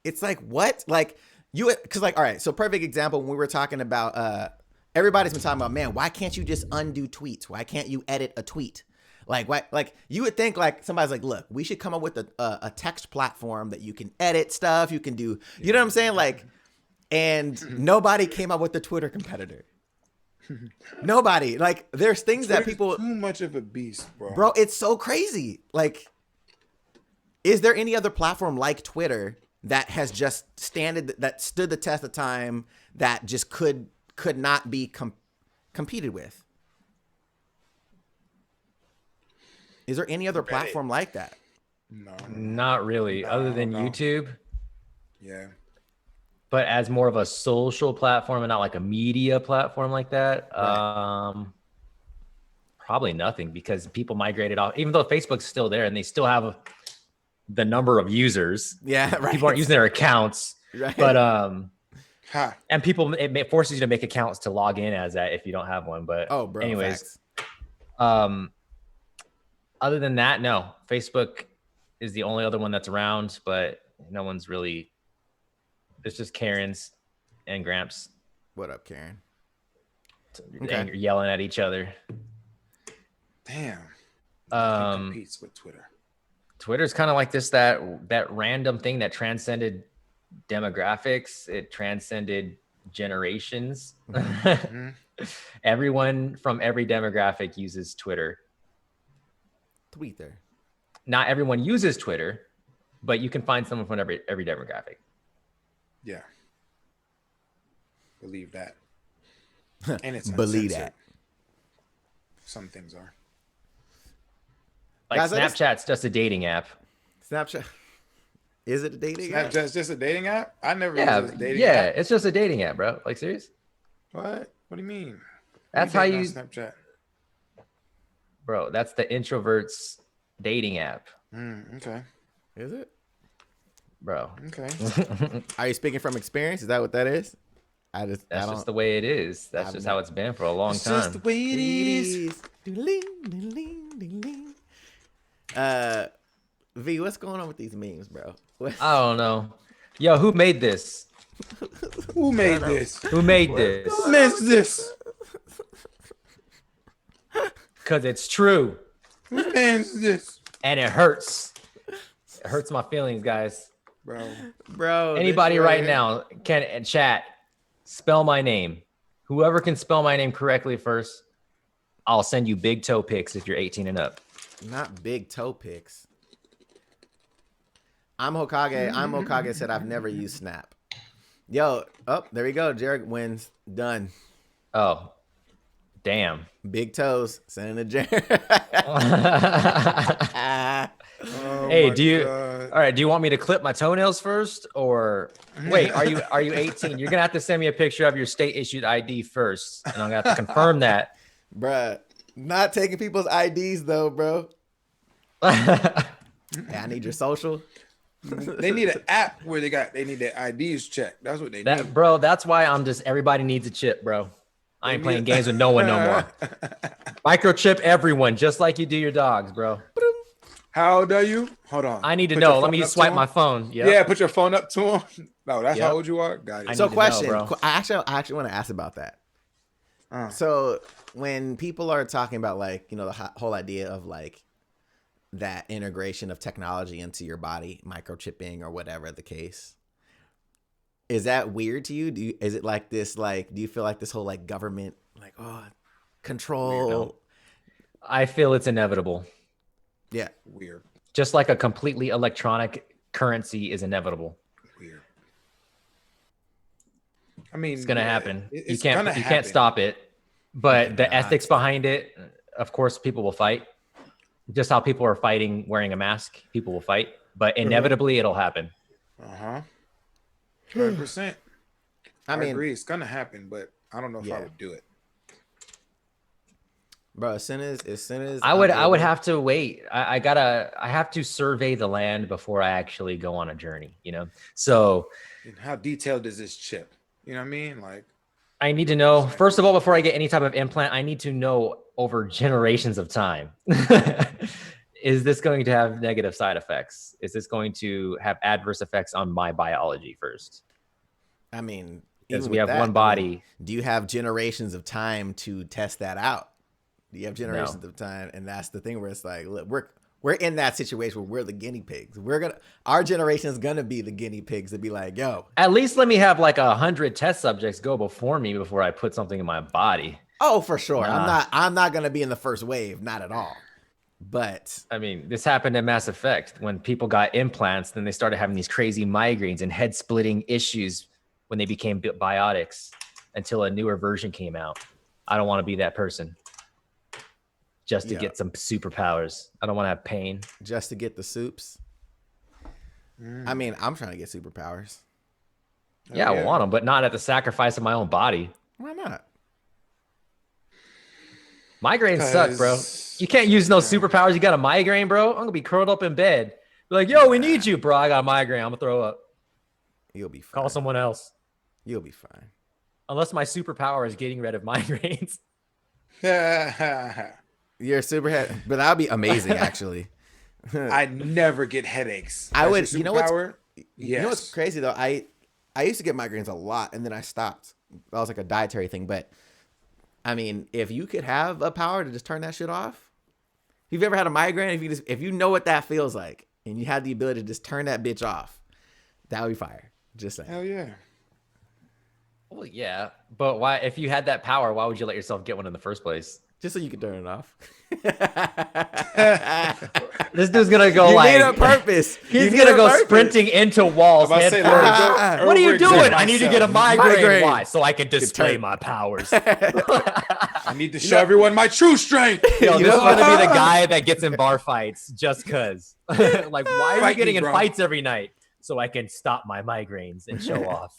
It's like, what? Like because like, all right. So perfect example, when we were talking about, everybody's been talking about, man, why can't you just undo tweets? Why can't you edit a tweet? Like, why? Like you would think like somebody's like, look, we should come up with a text platform that you can edit stuff. You can do, you know what I'm saying? Like, and nobody came up with the Twitter competitor. Nobody. Like, there's things Twitter's that people too much of a beast, bro. Bro, it's so crazy. Like, is there any other platform like Twitter that has just that stood the test of time, that just could not be competed with? Is there any other platform like that? No. Not really, other than YouTube. Yeah. But as more of a social platform and not like a media platform like that, Right. Probably nothing, because people migrated off. Even though Facebook's still there and they still have the number of users, Yeah, right. people aren't using their accounts. Right. But and people, it forces you to make accounts to log in as that if you don't have one. But Oh, bro. anyways, Facts. other than that, no. Facebook is the only other one that's around, but no one's really. It's just Karen's and Gramps. What up, Karen? Okay. Yelling at each other. Damn. It competes with Twitter. Twitter's kind of like this that random thing that transcended demographics. It transcended generations. Mm-hmm. Everyone from every demographic uses Twitter. Tweeter. not everyone uses Twitter, but you can find someone from every demographic. Yeah. Believe that. And it's Believe uncensored. that. Some things are. Like Guys, Snapchat's just a dating app. Snapchat. Is it a dating app? Snapchat's just a dating app? I never used Yeah, it as a dating app. it's just a dating app, bro. Like serious? What? What do you mean? That's What how dating you, on Snapchat. bro. That's the introverts dating app, Okay. Is it? bro. Okay. Are you speaking from experience? Is that what that is? That's I just the way it is. That's I've just never- how it's been for a long It's time. just the way it is. V, what's going on with these memes, bro? I don't know. Yo, who made this? Who made this? Who made this? Who made this? Because it's true Who made this? and it hurts. It hurts my feelings, guys. Bro. Anybody this right now can chat, spell my name. Whoever can spell my name correctly first, I'll send you big toe pics if you're 18 and up. Not big toe pics. I'm Hokage said I've never used Snap. Yo, there we go. Jared wins. Done. Oh, damn. Big toes. Send it to Jared. Oh Hey, my do you? God. All right. Do you want me to clip my toenails first, or wait? Are you 18? You're gonna have to send me a picture of your state issued ID first, and I'm gonna have to confirm that. Bruh. Not taking people's IDs though, bro. Hey, I need your social. They need an app where they need their IDs checked. That's what they need. That, bro. That's why I'm just. Everybody needs a chip, bro. I ain't playing games with no one no more. Microchip everyone, just like you do your dogs, bro. How old are you? Hold on. I need to Put your know. Let phone me up to swipe him. my phone. Yep. Yeah, put your phone up to him. No, that's Yep. how old you are. Got it. I So need to know, question. bro. I actually want to ask about that. So when people are talking about like, you know, the whole idea of like that integration of technology into your body, microchipping or whatever the case, is that weird to you? Is it like this, like, do you feel like this whole like government, like, control? I feel it's inevitable. Yeah. Weird. Just like a completely electronic currency is inevitable. Weird. I mean, It's gonna happen. It's You gonna can't happen. stop it. But the cannot ethics behind it, of course, people will fight. Just how people are fighting wearing a mask, people will fight. But inevitably, it'll happen. 100%. I mean, agree. It's gonna happen, but I don't know if I Yeah. would do it. bro, as soon as I would I'm able- have to wait. I have to survey the land before I actually go on a journey, you know? So And how detailed is this chip? You know what I mean? Like, I need to know, first of all, before I get any type of implant, I need to know over generations of time. Is this going to have negative side effects? Is this going to have adverse effects on my biology first? I mean, Because even we with have that, one body. do you have generations of time to test that out? Do you have generations of time? And that's the thing where it's like, look, we're in that situation where we're the guinea pigs. Our generation is gonna be the guinea pigs to be like, yo. At least let me have like 100 test subjects go before me before I put something in my body. Oh, for sure. Nah. I'm not gonna be in the first wave, not at all. But I mean, this happened in Mass Effect when people got implants, then they started having these crazy migraines and head splitting issues when they became biotics until a newer version came out. I don't want to be that person just to get some superpowers. I don't want to have pain. just to get the soups. I mean, I'm trying to get superpowers. Yeah, I want them, but not at the sacrifice of my own body. Why not? Migraines suck, bro. You can't use no superpowers. You got a migraine, bro. I'm gonna be curled up in bed. Be like, yo, we need you, bro. I got a migraine. I'm gonna throw up. You'll be fine. Call someone else. You'll be fine. Unless my superpower is getting rid of migraines. You're a superhead, but that'd be amazing, actually. I never get headaches. I would. That's your You know what's superpower? You know what's Yes. crazy though? I used to get migraines a lot, and then I stopped. That was like a dietary thing. But I mean, if you could have a power to just turn that shit off, if you've ever had a migraine, if you know what that feels like, and you had the ability to just turn that bitch off, that would be fire. Just saying. Hell yeah. Well, yeah, but why? If you had that power, why would you let yourself get one in the first place? Just so you can turn it off. This dude's gonna go You need like a purpose. he's You need gonna a go purpose. sprinting into walls I'm about to head say, first. let What are you overexert doing? I need to get a myself. migraine. Why? So I can display turn- my powers. I need to show everyone my true strength. Yo, You this is know- gonna be the guy that gets in bar fights just cause. Like, why are you Fight getting me, in bro. fights every night? So I can stop my migraines and show off.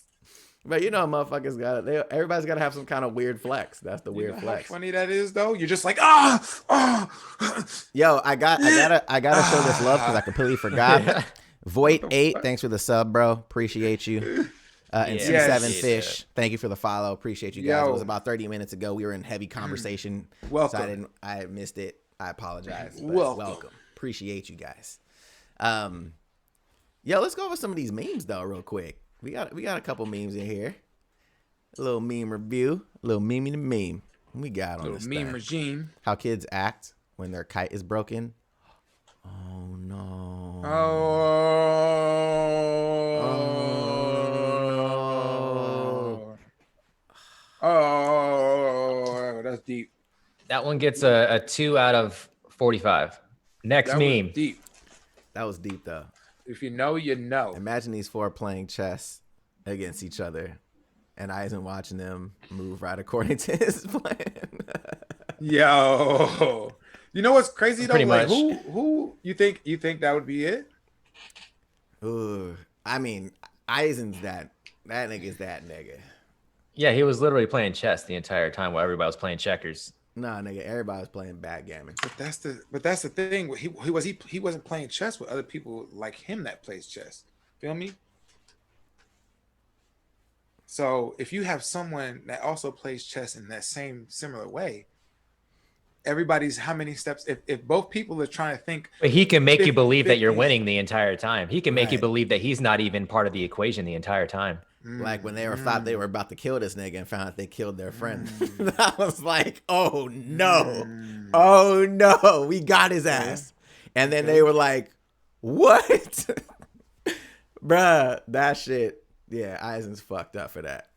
But you know, motherfuckers everybody's got to have some kind of weird flex. That's the You weird know flex. how funny that is, though. You're just like, Yo, I gotta show this love because I completely forgot. Void8, thanks for the sub, bro. Appreciate you. And Yeah, C7 yes. Fish, thank you for the follow. Appreciate you guys. It Yo. was about 30 minutes ago. We were in heavy conversation. Welcome. So I missed it. I apologize. But Welcome. Appreciate you guys. Yo, let's go over some of these memes though, real quick. We got a couple memes in here. A little meme review. A little meme to meme. What we got on little this meme thing? regime. How kids act when their kite is broken. Oh no. Oh, that's deep. That one gets a 2 out of 45. Next That meme. was deep. That was deep though. If you know, you know. Imagine these four playing chess against each other, and Eisen watching them move right according to his plan. Yo, you know what's crazy though? Pretty Like, much. who you think that would be it? Ooh, I mean, Eisen's that nigga's that nigga. Yeah, he was literally playing chess the entire time while everybody was playing checkers. Nah, nigga, everybody was playing backgammon. But that's the thing. He wasn't playing chess with other people like him that plays chess. Feel me? So if you have someone that also plays chess in that same similar way, everybody's how many steps? If both people are trying to think, But he can make you 50, believe that you're 50. winning the entire time. He can make you Right. believe that he's not even part of the equation the entire time. Like when they thought they were about to kill this nigga and found out they killed their friend. I was like, oh no. Oh no. We got his ass. And then they were like, what? Bruh, that shit. Yeah, Eisen's fucked up for that.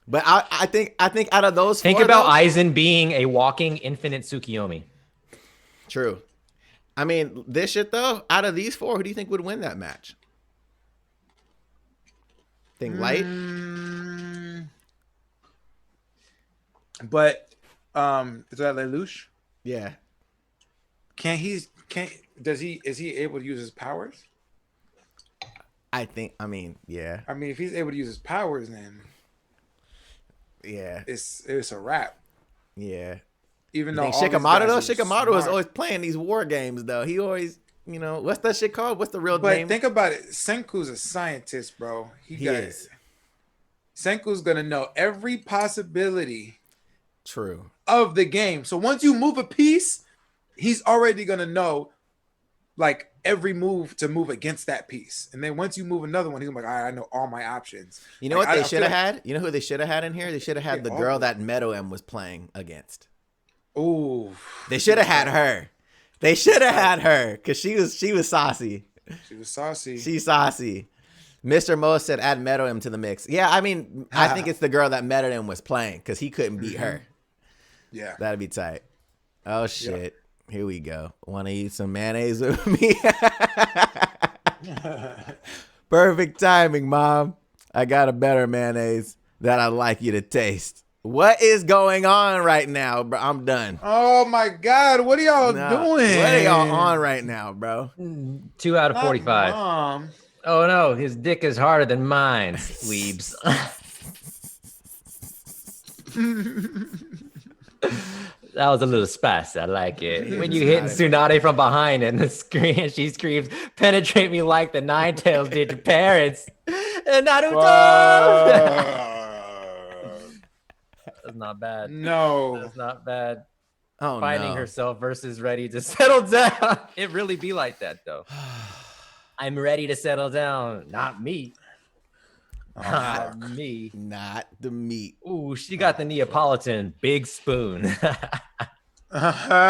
But I think out of those Think four, about though, Eisen being a walking infinite Tsukiyomi. True. I mean, this shit though, out of these four, who do you think would win that match? Think Light? But is that Lelouch? Yeah. Is he able to use his powers? I mean, yeah. I mean, if he's able to use his powers, then Yeah. it's a wrap. Yeah. Even You though think all these Shikamaru though? guys are Shikamaru is smart. always playing these war games though. He always, what's that shit called? What's the real But name? think about it. Senku's a scientist, bro. He He is. Senku's gonna know every possibility True. of the game. So once you move a piece, he's already gonna know like every move to move against that piece. And then once you move another one, he's gonna be like, all right, I know all my options. You know Like, what they I feel should have like- had? You know who they should have had in here? They should have had Yeah, the all girl of that Meadow was playing against. Ooh. They should have had her. They should have had her because she was saucy. She was saucy. She's saucy. Mr. Mo said add Meadow to the mix. Yeah, I mean, I think it's the girl that Meadow was playing because he couldn't beat her. Yeah. That'd be tight. Oh shit. Here we go. Want to eat some mayonnaise with me? Perfect timing, Mom. I got a better mayonnaise that I'd like you to taste. What is going on right now, bro? I'm done. Oh my God, what are y'all Nah, doing? What are y'all on right now, bro? 2 out of Not 45. Mom. Oh no, his dick is harder than mine, weebs. That was a little spicy. I like it. When you hit Tsunade from behind and the screen, and she screams, "Penetrate me like the Nine Tails did your parents." And Naruto. That's not bad. No. That's not bad. Oh Finding no. herself versus ready to settle down. It really be like that though. I'm ready to settle down. Not me. Not me. Not the meat. Ooh, she got the Neapolitan big spoon. That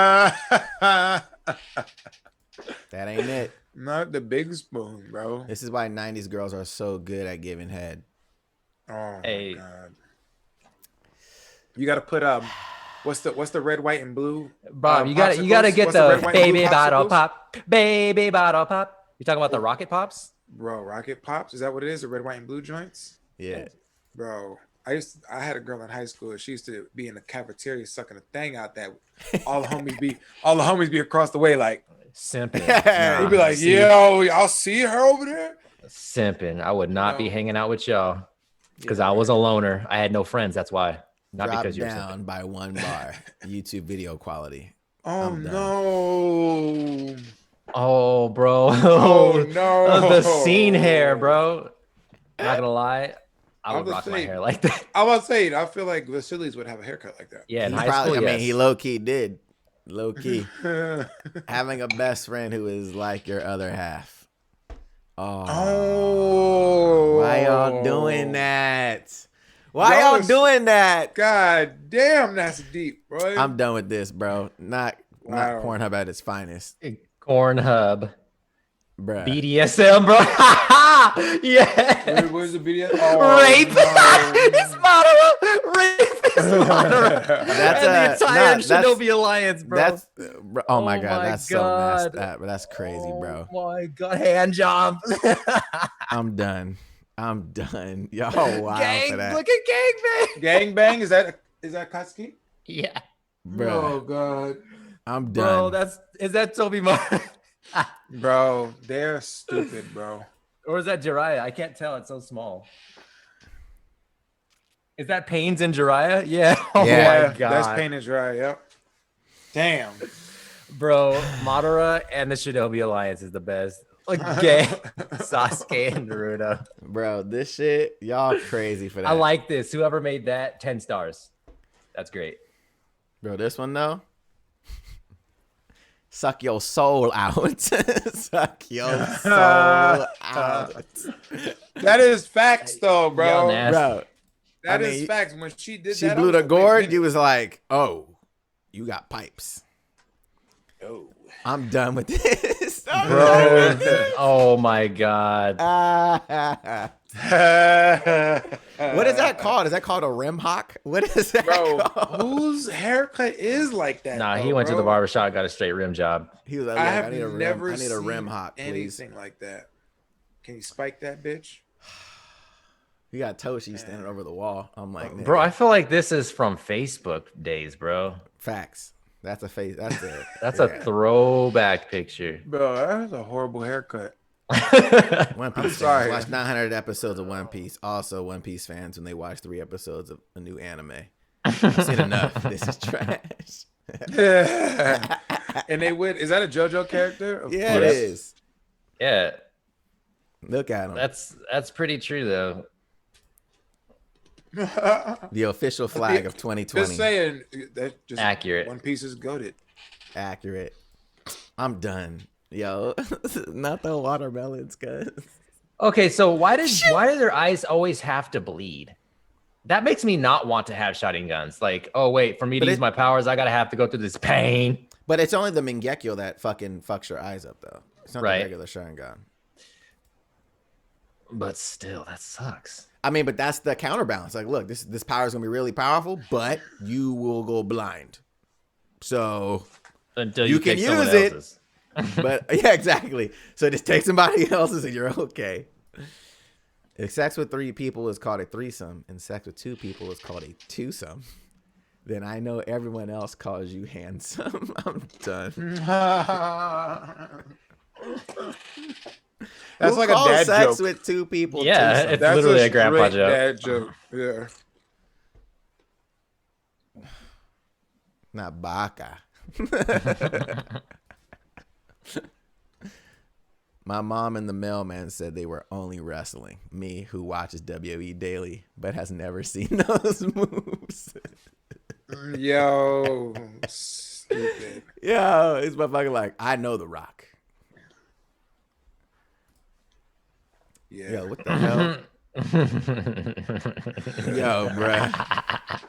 ain't it. Not the big spoon, bro. This is why 90s girls are so good at giving head. Oh Hey. my God. You got to put what's the red, white, and blue? Bob, you gotta get What's the red, white, and blue baby bottle popsicles? pop, baby bottle pop. You talking about the rocket pops? Bro, Rocket Pops, is that what it is? The red, white, and blue joints? Yeah. Bro, I had a girl in high school. She used to be in the cafeteria sucking a thing out that all the homies be across the way like Simping. we'd be like, yo, y'all see her over there? Simping. I would not be No. hanging out with y'all because I was a loner. I had no friends. That's why. Not Drop because you're down by 1 bar. YouTube video quality. Oh I'm done. no. Oh, bro. Oh no. The scene hair, bro. Not gonna lie, I would rock my hair like that. I was saying, I feel like Vasilis would have a haircut like that. Yeah, in He high probably, school, I mean, yes. he low key did. Low key. Having a best friend who is like your other half. Oh. Why y'all doing that? Why Y'all y'all doing that? God damn, that's deep, bro. I'm done with this, bro. Not Wow. Pornhub at its finest. Cornhub. Bruh. BDSM, bro. Yeah. Where's the video? Oh, Rape. no. It's Madara. Rape is Madara. That's And the entire that's- Shinobi Alliance, bro. That's oh my Oh god, my that's so God. messed up. That's crazy, bro. Oh my god, hand job. I'm done. I'm done. Yo, wow Gang, for that. look at gangbang. Gangbang? Is that Katsuki? Yeah. Bro, Oh god. I'm done. Bro, is that Toby Mar? Bro, they're stupid, bro. Or is that Jiraiya? I can't tell. It's so small. Is that Pains and Jiraiya? Yeah. Oh Yeah. my god. That's Pain and Dry, yep. Damn. Bro, Madara and the Shinobi Alliance is the best. Like gay Sasuke and Naruto. Bro, this shit, y'all crazy for that. I like this. Whoever made that, 10 stars. That's great. Bro, this one though. Suck your soul out. Suck your soul out. That is facts though, bro. Yo, nasty. Bro, That I is mean, facts. When she did she that, I blew was the like, wait a gourd. minute. You was like, oh, you got pipes. Oh. I'm done with this. Bro, oh my god. What is that called? Is that called a rim hawk? What is that Bro, called? whose haircut is like that? Nah, though, he went to bro? the barbershop, got a straight rim job. He was like, I "Look, have I need a never rim. I need a rim seen hawk, please." anything like that. Can you spike that bitch? He got Toshi standing over the wall. I'm like, Bro, I nigga, feel like this is from Facebook days, bro. facts. That's a face. That's a That's yeah. a throwback picture. Bro, that's a horrible haircut. One I'm Piece sorry. fans watch 900 episodes of One Piece. Also, One Piece fans when they watch 3 episodes of a new anime. I've seen enough. This is trash. And they would. Is that a JoJo character? Of Yeah, it course. is. Yeah, Look at him. that's pretty true though. The official flag of 2020. Just saying that. Just Accurate. One Piece is goated. Accurate. I'm done. Yo, not the watermelons, cuz. Okay, so why do their eyes always have to bleed? That makes me not want to have shotgun guns. Like, oh wait, for me to But use my powers, I gotta have to go through this pain. But it's only the Mingekyo that fucking fucks your eyes up, though. It's not Right. the regular Sharingan. But still, that sucks. I mean, but that's the counterbalance. Like, look, this power is gonna be really powerful, but you will go blind. So, Until You you, can take someone use it. else's. but yeah, exactly. So just take somebody else's and you're okay. If sex with 3 people is called a threesome and sex with 2 people is called a twosome, then I know everyone else calls you handsome. I'm done. That's Who like a calls dad sex joke. with 2 people. Yeah, twosome? it's literally a grandpa straight joke. dad joke. Yeah. Not baka. My mom and the mailman said they were only wrestling. Me, who watches WWE daily, but has never seen those moves. Yo, stupid. Yo, it's motherfucker like, I know The Rock. Yeah. Yo, what the hell? Yo, bruh.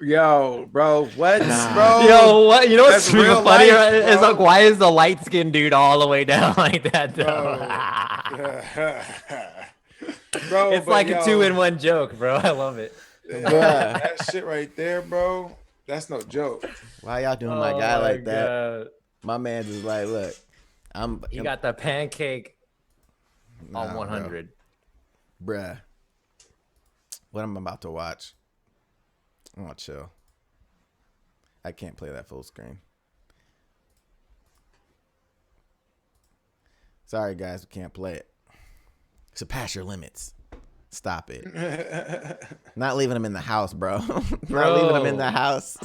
Yo, bro, what, Nah. bro? Yo, what? You know what's That's really real funny? life, It's bro. like, why is the light skinned dude all the way down like that, though? Bro, It's but like yo, a 2-in-1 joke, bro. I love it. That shit right there, bro. That's no joke. Why y'all doing my guy like that? God. My man's just like, look, You got the pancake on Nah, 100. bruh. What I'm about to watch. I'm gonna chill. I can't play that full screen. Sorry, guys, we can't play it. Surpass your limits. Stop it. Not leaving him in the house, bro. Not leaving him in the house.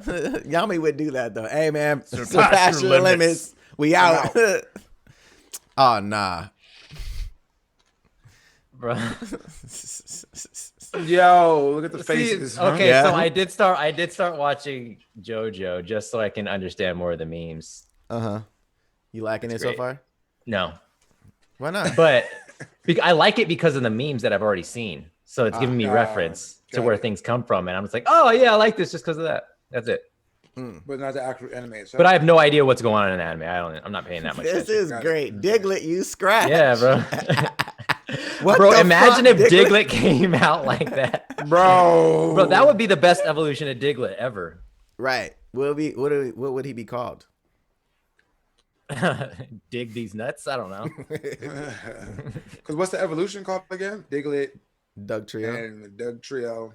Yami would do that, though. Hey, man, surpass your limits. We out. Oh, nah. Bro. Yo, look at the faces. Okay, Yeah. so I did start watching JoJo just so I can understand more of the memes. Uh-huh. You liking It's it so great. far? No. Why not? But I like it because of the memes that I've already seen. So it's giving me reference to got where it. things come from. And I'm just like, oh, yeah, I like this just because of that. That's it. But not the actual anime itself. But I have no idea what's going on in anime. I'm not paying that much This attention. is great. Diglett, you scratch. Yeah, bro. What Bro, the imagine fuck, if Diglett came out like that. Bro, That would be the best evolution of Diglett ever. Right. What would he be called? Dig these nuts? I don't know. Because what's the evolution called again? Diglett Doug Trio. and the Doug Trio.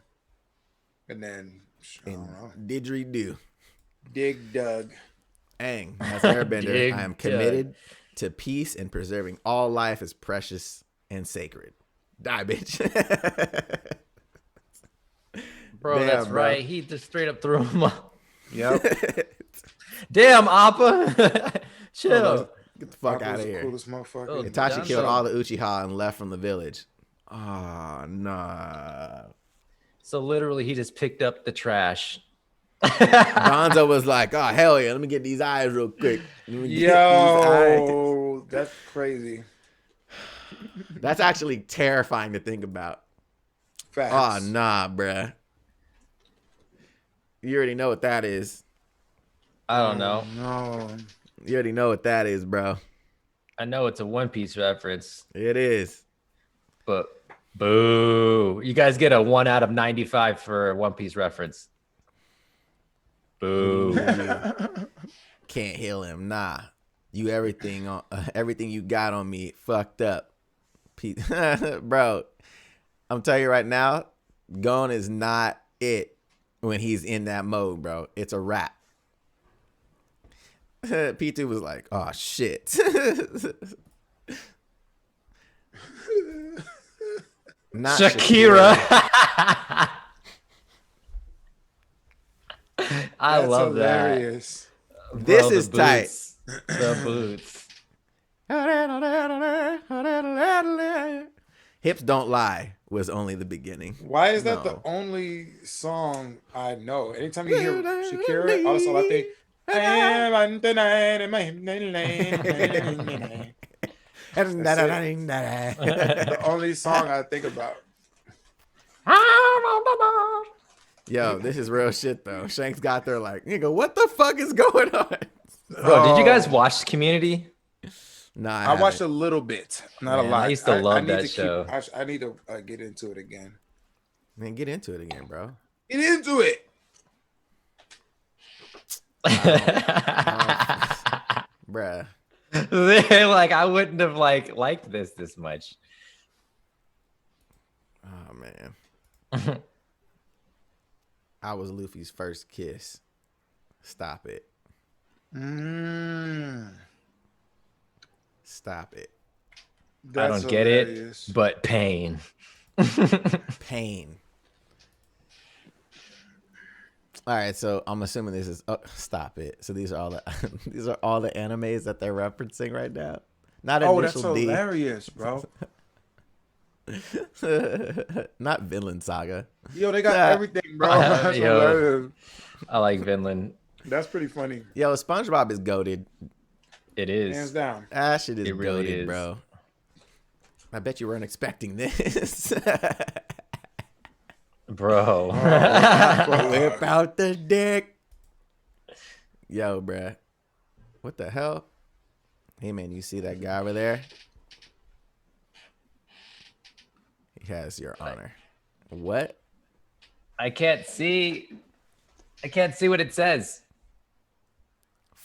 And then, I don't know. Didgeridoo. Dig Doug. Aang, as Airbender, Dig I am committed to peace and preserving all life as precious and sacred. Die, bitch. Bro, Damn, that's bro. right. He just straight up threw him up. Yep. Damn, Appa. Chill. Get the fuck out of here. Coolest motherfucker. Oh, Itachi Damn. killed all the Uchiha and left from the village. Oh, nah. So literally, he just picked up the trash. Bonzo was like, oh, hell yeah, let me get these eyes real quick. Let me get these eyes. Yo, that's crazy. That's actually terrifying to think about. Facts. Oh, nah, bruh. You already know what that is. I don't know. No. You already know what that is, bro. I know it's a One Piece reference, It is. but boo. You guys get a 1 out of 95 for a One Piece reference. Boo. Can't heal him. Nah. You everything you got on me fucked up. Bro, I'm telling you right now, Gon is not it when he's in that mode, bro. It's a wrap. P2 was like, oh shit. Not Shakira. I That's love hilarious. that. This Bro, the is tight. boots. The boots. Hips Don't Lie was only the beginning. Why is that No. the only song I know? Anytime you hear Shakira, also I think. The only song I think about. Yo, this is real shit though. Shanks got there like, nigga, what the fuck is going on? Bro, did you guys watch Community? Nah, I watched a little bit, not Man, a lot. I used to love need that to show. I need to get into it again. Man, get into it again, bro. Get into it. Bruh. They're like, I wouldn't have liked this much. Oh man. I was Luffy's first kiss. Stop it. Stop it. I don't get it, but pain. Pain. All right, so I'm assuming this is. Oh, stop it. So these are all the these are all the animes that they're referencing right now. Not Oh, that's Initial D. hilarious, bro. Not Vinland Saga. Yo, they got Yeah. everything, bro. That's Yo. hilarious. I like Vinland. That's pretty funny. Yo, SpongeBob is goated. It Hands is. down. That shit is It really goated, is. bro. I bet you weren't expecting this. Bro. Whip out the dick. Yo, bruh. What the hell? Hey, man, you see that guy over there? He has your honor. What? I can't see what it says.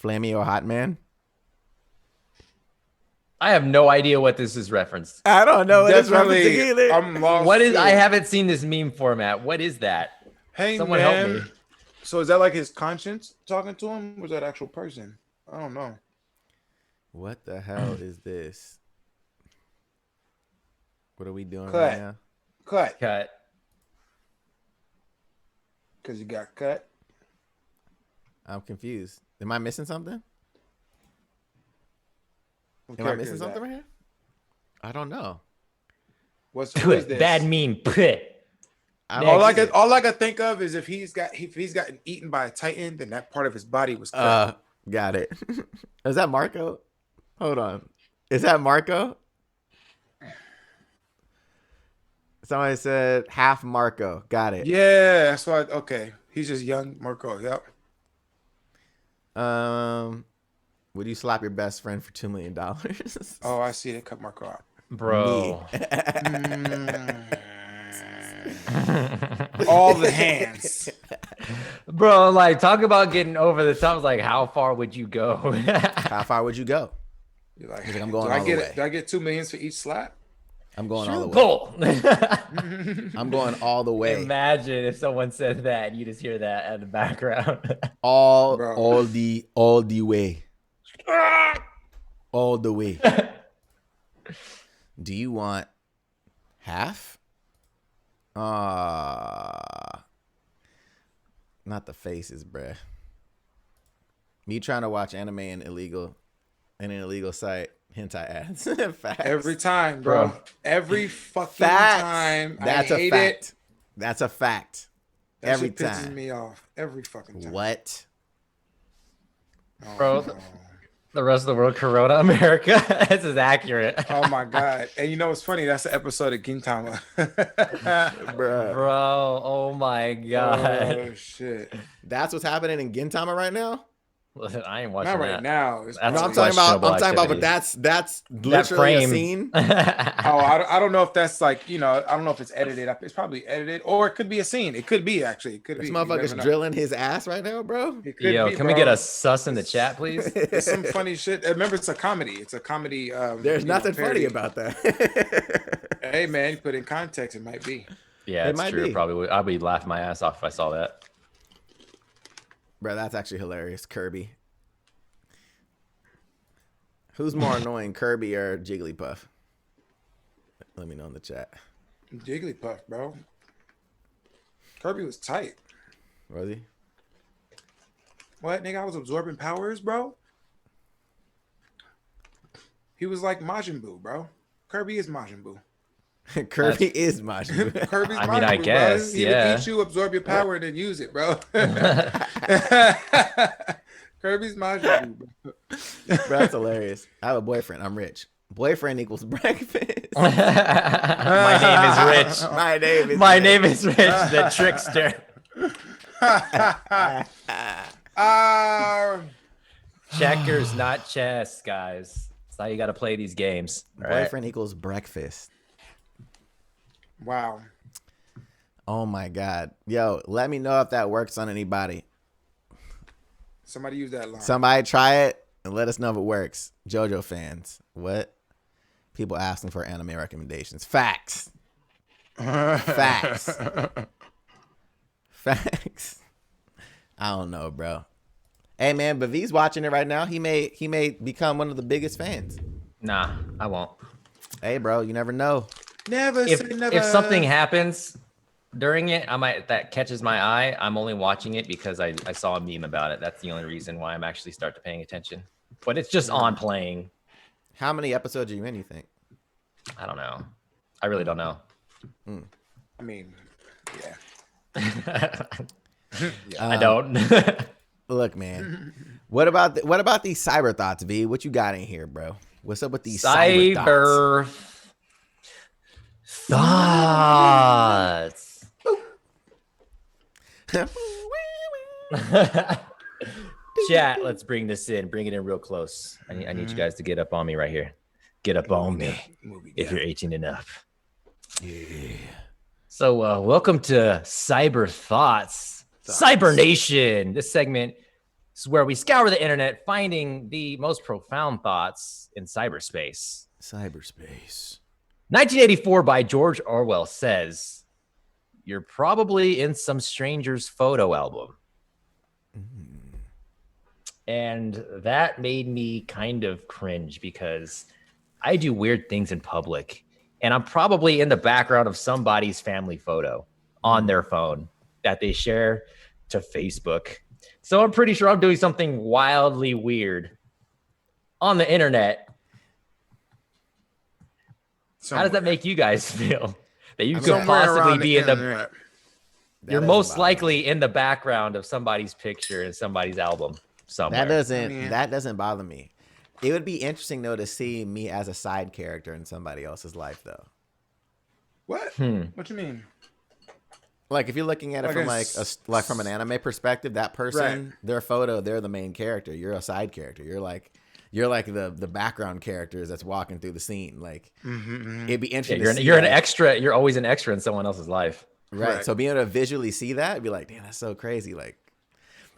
Flamio Hot Man? I have no idea what this is referenced. I don't know what it's Definitely, referencing either. I'm lost. What is? too. I haven't seen this meme format. What is that? Hey, Someone man. help me. So is that like his conscience talking to him? Or is that actual person? I don't know. What the hell is this? What are we doing Cut. right now? Cut. Cut. Because you got cut. I'm confused. Am I missing something? What Am I character missing is something that? right here? I don't know. Who is this? Bad meme. All I could think of is if he's gotten eaten by a titan, then that part of his body was cut. Got it. Is that Marco? Hold on. Is that Marco? Somebody said half Marco. Got it. Yeah, that's why. Okay, he's just young Marco. Yep. Would you slap your best friend for $2 million? Oh, I see. They cut Marco out. Bro. All the hands. Bro, like talk about getting over the top. Like, how far would you go? How far would you go? You're like, He's like, I'm going do all I get the it? way. Do I get $2 million for each slap? I'm going all the way. Pull. I'm going all the way. Imagine if someone said that and you just hear that in the background. all Bro. the way. All the way. Do you want half? Not the faces, bruh. Me trying to watch anime in an illegal site, hentai ads. Facts. Every time, bro. Bro. Every fucking Facts. time. That's I a hate fact. it. That's a fact. That Every shit pisses time. me off. Every fucking time. What? Oh, Bro. no. The rest of the world, Corona America. This is accurate. Oh my god! And you know what's funny? That's the episode of Gintama. Bruh. Bro, oh my god. Oh shit! That's what's happening in Gintama right now? Listen, I ain't watching Not right that. now. It's That's No, probably- I'm talking about, questionable but that's That literally a frame. scene. Oh, I don't know if that's like, I don't know if it's edited. It's probably edited, or it could be a scene. It could be actually. It could This be. You never motherfucker's know. drilling his ass right now, bro. It could Yo, be, can we bro. get a sus in the chat, please? It's some funny shit. Remember, it's a comedy. It's a comedy. There's nothing funny parody. about that. Hey man, put in context, it might be. Yeah, It it's might true. be. Probably would. I'd be laughing my ass off if I saw that. Bro, that's actually hilarious. Kirby. Who's more annoying, Kirby or Jigglypuff? Let me know in the chat. Jigglypuff, bro. Kirby was tight. Was he? What, nigga? I was absorbing powers, bro. He was like Majin Buu, bro. Kirby is Majin Buu. Kirby is Majin Buu. Kirby's I mean, Majin I Buu, guess, bro. He yeah. would eat you, absorb your power, and then use it, bro. Kirby's Majin Buu, bro. Bro, that's hilarious. I have a boyfriend. I'm rich. Boyfriend equals breakfast. My name is Rich. My name is My Rich. name is Rich, the trickster. Checkers, not chess, guys. That's how you got to play these games. All right? Boyfriend equals breakfast. Wow. Oh my God. Yo, let me know if that works on anybody. Somebody use that line. Somebody try it and let us know if it works. JoJo fans. What? People asking for anime recommendations. Facts. Facts. Facts. I don't know, bro. Hey man, but V's watching it right now. He may become one of the biggest fans. Nah, I won't. Hey bro, you never know. Never If, say never. if something happens during it, that catches my eye. I'm only watching it because I saw a meme about it. That's the only reason why I'm actually paying attention. But it's just on playing. How many episodes are you in, you think? I don't know. I really don't know. I mean, yeah. I don't. Look, man. What about these cyber thoughts, V? What you got in here, bro? What's up with these cyber thoughts? Chat, let's bring this in. Bring it in real close. I need you guys to get up on me right here. Get up on me Movie if guy. you're 18 enough. Yeah. So, welcome to Cyber Thoughts, Cyber Nation. This segment is where we scour the internet, finding the most profound thoughts in cyberspace. Cyberspace. 1984 by George Orwell says, "You're probably in some stranger's photo album." And that made me kind of cringe because I do weird things in public. And I'm probably in the background of somebody's family photo on their phone that they share to Facebook. So I'm pretty sure I'm doing something wildly weird on the internet. How does that make you guys feel? That you could possibly be in the... You're most likely in the background of somebody's picture in somebody's album somewhere. That doesn't bother me. It would be interesting though to see me as a side character in somebody else's life though. What? What you mean? Like if you're looking at it from like from an anime perspective, that person, their photo, they're the main character. You're a side character. You're like the background characters that's walking through the scene. Like it'd be interesting. Yeah, you're an extra. You're always an extra in someone else's life. Right. So being able to visually see that, it'd be like, damn, that's so crazy. Like,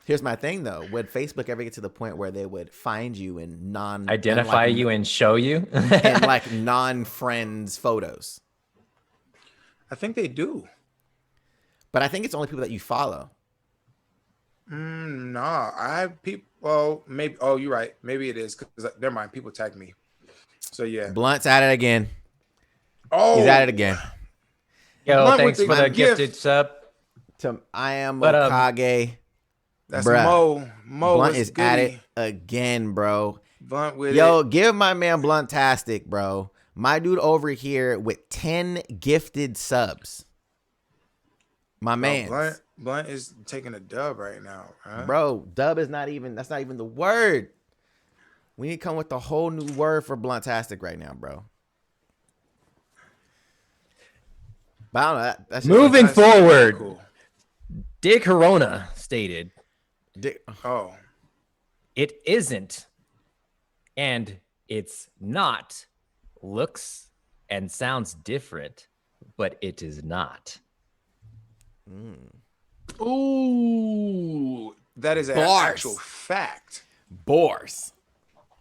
here's my thing though. Would Facebook ever get to the point where they would find you in identify you and show you and like non-friends photos? I think they do. But I think it's only people that you follow. No, I have people. Well, maybe. Oh, you're right. Maybe it is. Because never mind. People tag me. So yeah. Blunt's at it again. Oh, he's at it again. Yo, Blunt thanks for the gifted sub. I am Okage. That's Mo. Blunt is at it again, bro. Blunt with give my man Bluntastic, bro. My dude over here with 10 gifted subs. My man. Blunt is taking a dub right now. Huh? Bro, dub is that's not even the word. We need to come with a whole new word for Bluntastic right now, bro. But I don't know. That's moving forward. Cool. Dick Corona stated, it isn't and it's not looks and sounds different, but it is not. Ooh, that is an actual fact. Bars.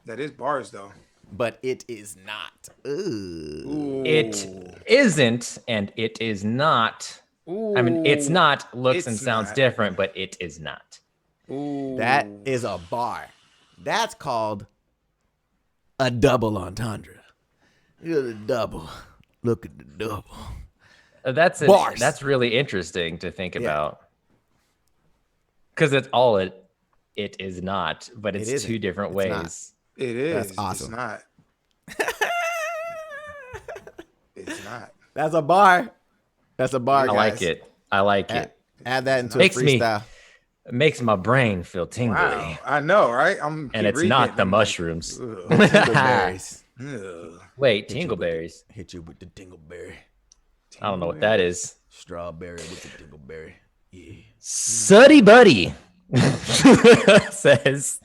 That is bars, though. But it is not. Ooh. It isn't, and it is not. Ooh. I mean, it's not looks and sounds different, but it is not. Ooh. That is a bar. That's called a double entendre. Look at the double. Look at the double. That's really interesting to think about. Because it's all it is not, but it's two different ways. Not. It is. That's awesome. It's not. It's not. That's a bar. That's a bar, guys. I like it. Add that into a freestyle. It makes my brain feel tingly. Wow. I know, right? And it's not the mushrooms. Tingleberries. Wait, tingleberries. Hit you with the tingleberry. I don't know what that is. Strawberry with the tingleberry. Yeah. Suddy Buddy says,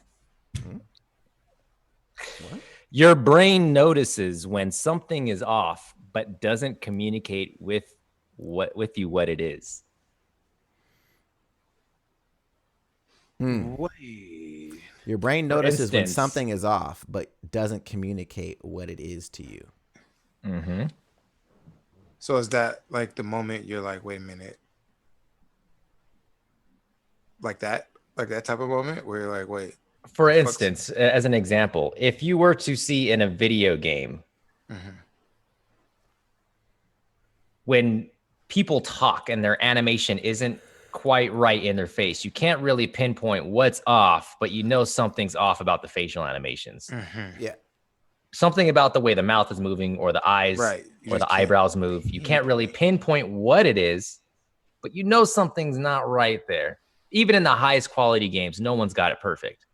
what? Your brain notices when something is off, but doesn't communicate with you what it is. Wait. Your brain notices when something is off, but doesn't communicate what it is to you. Mm-hmm. So is that like the moment you're like, wait a minute? Like that type of moment where you're like, wait. For instance, as an example, if you were to see in a video game, when people talk and their animation isn't quite right in their face, you can't really pinpoint what's off, but you know something's off about the facial animations. Yeah. Something about the way the mouth is moving or the eyes or the eyebrows move. You can't really pinpoint what it is, but you know something's not right there. Even in the highest quality games, no one's got it perfect.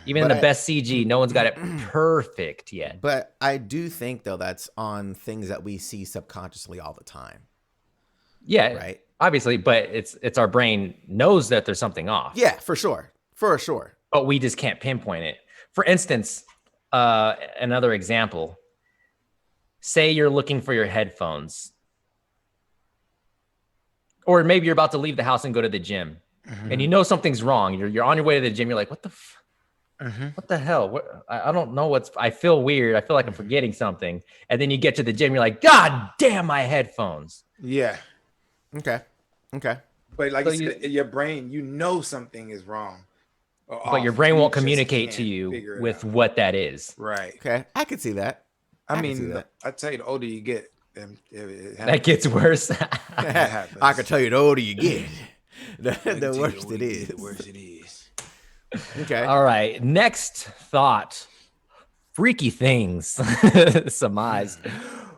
Even in the best CG, no one's got it perfect yet. But I do think, though, that's on things that we see subconsciously all the time. Yeah, right. Obviously, but it's our brain knows that there's something off. Yeah, for sure. For sure. But we just can't pinpoint it. For instance, another example, say you're looking for your headphones Or maybe you're about to leave the house and go to the gym, and you know something's wrong. You're on your way to the gym. You're like, what the hell? I don't know I feel weird. I feel like I'm forgetting something. And then you get to the gym. You're like, God damn my headphones. Yeah. Okay. But like So you said, your brain, you know something is wrong. But your brain won't communicate to you with what that is. Right. Okay. I could see that. I mean, I tell you, the older you get, that gets worse. I can tell you, the older you get, the worse it is. The worse it is. Okay. All right. Next thought. Freaky things. Surmised.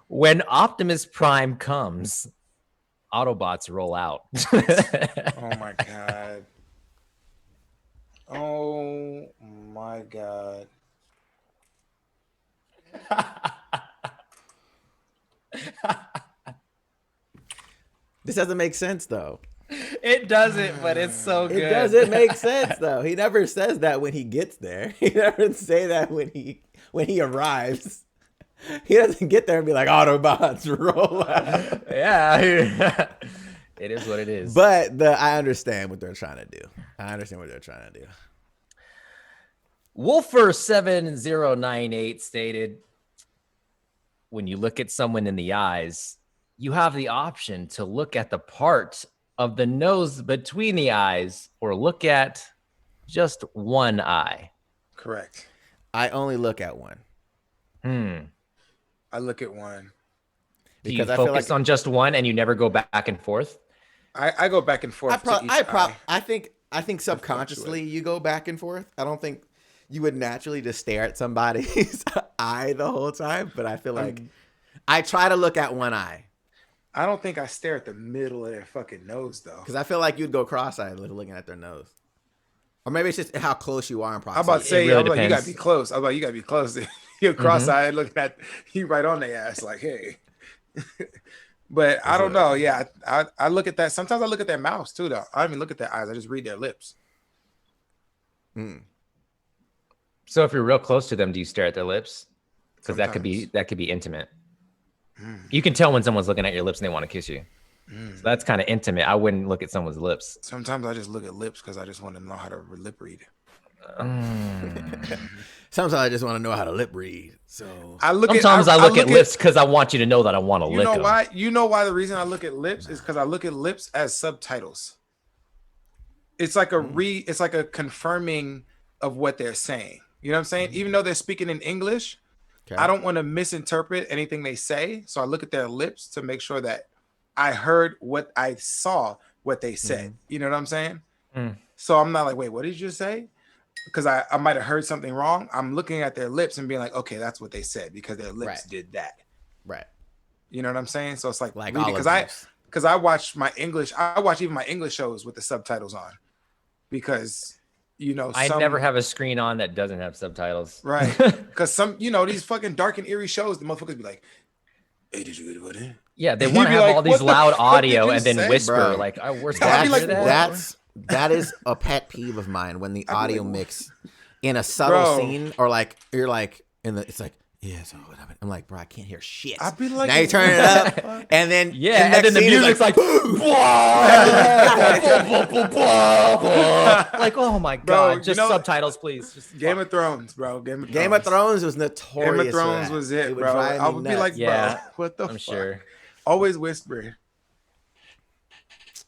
When Optimus Prime comes, Autobots roll out. Oh my God. Oh my God. This doesn't make sense though. It doesn't, but it's so good. It doesn't make sense though. He never says that when he gets there. He never say that when he arrives. He doesn't get there and be like, Autobots roll out. Yeah. It is what it is. But I understand what they're trying to do. Wolfer7098 stated, when you look at someone in the eyes, you have the option to look at the part of the nose between the eyes or look at just one eye. Correct. I only look at one. I look at one. Do you focus on just one and you never go back and forth? I go back and forth. I think subconsciously you go back and forth. I don't think you would naturally just stare at somebody's eye the whole time, but I feel like I try to look at one eye. I don't think I stare at the middle of their fucking nose though. Because I feel like you'd go cross-eyed looking at their nose. Or maybe it's just how close you are in proximity. I'm about to say, really you gotta be close. You gotta be close. You're cross-eyed looking at you right on their ass, like, hey. But I don't know. Yeah, I look at that. Sometimes I look at their mouths too, though. I don't even look at their eyes. I just read their lips. So if you're real close to them, do you stare at their lips? Because that could be intimate. You can tell when someone's looking at your lips and they want to kiss you. So that's kind of intimate. I wouldn't look at someone's lips. Sometimes I just look at lips because I just want to know how to lip read. Sometimes I just want to know how to lip read. So I look at lips because I want you to know that I want to lick them. Why? You know why the reason I look at lips is because I look at lips as subtitles. It's like it's like a confirming of what they're saying. You know what I'm saying? Even though they're speaking in English, I don't want to misinterpret anything they say. So I look at their lips to make sure that I heard what I saw, what they said. You know what I'm saying? So I'm not like, wait, what did you say? Because I might have heard something wrong. I'm looking at their lips and being like, okay, that's what they said because their lips did that. Right. You know what I'm saying? So it's like because I watch my English. I watch even my English shows with the subtitles on because, I never have a screen on that doesn't have subtitles. Right. Because these fucking dark and eerie shows, the motherfuckers be like, hey, did you get about it? Yeah, they want to have all these loud audio and then whisper, bro? Like, we're that is a pet peeve of mine when the audio mix in a subtle scene or like you're like it's like so what happened? I'm like, bro, I can't hear shit. I'd be like, now you turn it up and then and then the music's like like, oh my god, bro, just subtitles, please. Just Game of Thrones, bro. Game of Thrones was notorious. Game of Thrones was it, bro. I would be like, bro, what the fuck? Sure. Always whisper.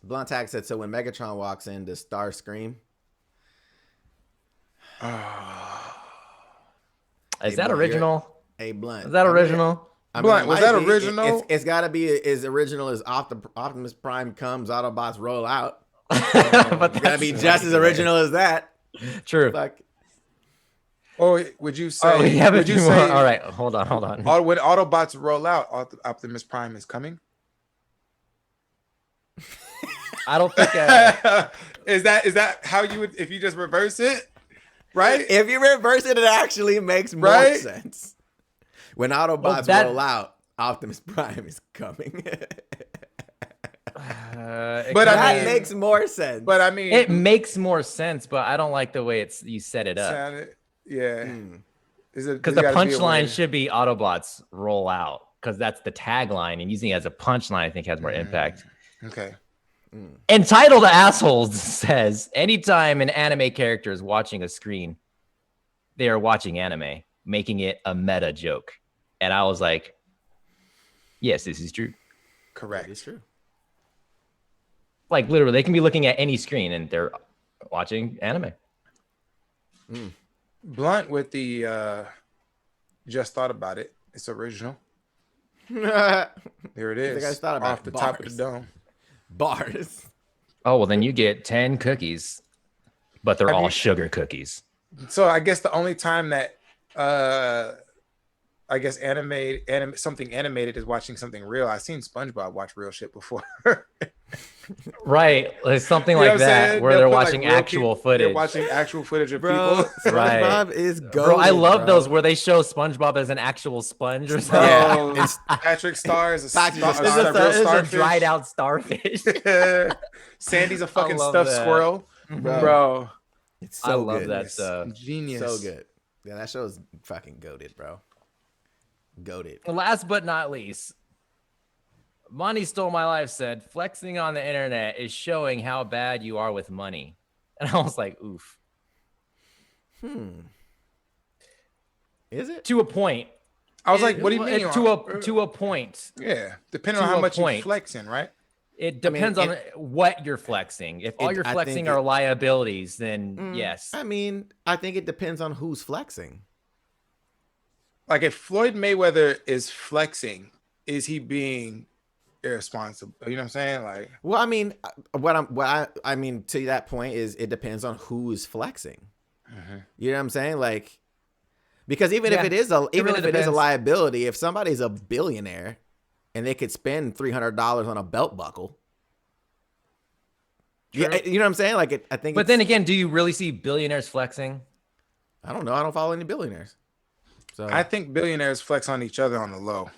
Blunt Tag said, so when Megatron walks in, does Star scream? Is that original? Hey, Blunt. Is that original? Blunt, was that original? It's got to be as original as Optimus Prime comes, Autobots roll out. But it's got to be just as original as that. True. Fuck. Or would you say? Would you say? All right, hold on. When Autobots roll out, Optimus Prime is coming. I don't think. Is that how you would if you just reverse it? Right? If you reverse it, it actually makes more sense. When Autobots roll out, Optimus Prime is coming. But that makes more sense. But I mean, it makes more sense. But I don't like the way you set it up. Because the punchline should be Autobots roll out because that's the tagline, and using it as a punchline, I think, has more impact. Okay. Entitled Assholes says, anytime an anime character is watching a screen, they are watching anime, making it a meta joke. And I was like, yes, this is true. Correct. It's true. Like literally, they can be looking at any screen and they're watching anime. Blunt with the just thought about it. It's original. There There it is. I thought about off the top of the dome. Bars. Oh, well, then you get 10 cookies, but they're Have all you- sugar cookies. So I guess the only time that I guess something animated is watching something real. I've seen SpongeBob watch real shit before. Right. Like something You know like what I'm that, saying? where They'll they're put, like, watching real actual They're footage. watching actual footage of Bro, people. Right. SpongeBob is goated, Bro, I love bro. those where they show SpongeBob as an actual sponge or something. Bro, Yeah. Patrick Star is a, Patrick star, Star. It's a just real a starfish. dried out starfish. Sandy's a fucking love stuffed that. squirrel. Bro. Bro, It's so I love good. that stuff. Genius. So good. Yeah, that show's fucking goated, bro. Goated. Last but not least, Money Stole My Life said, flexing on the internet is showing how bad you are with money. And I was like, oof. Is it? To a point. I was like, what do you mean? To a point. Yeah, depending on to how a much point. you flexing, right? It depends on what you're flexing. If all you're I flexing think are liabilities, then yes. I mean, I think it depends on who's flexing. Like if Floyd Mayweather is flexing, is he being irresponsible? You know what I'm saying? Like, Well, I mean, I mean to that point is it depends on who's flexing. You know what I'm saying? Like, because even if it is a depends. liability, if somebody's a billionaire and they could spend $300 on a belt buckle, yeah, you know what I'm saying? Like, I think. But then again, do you really see billionaires flexing? I don't know. I don't follow any billionaires. So I think billionaires flex on each other on the low.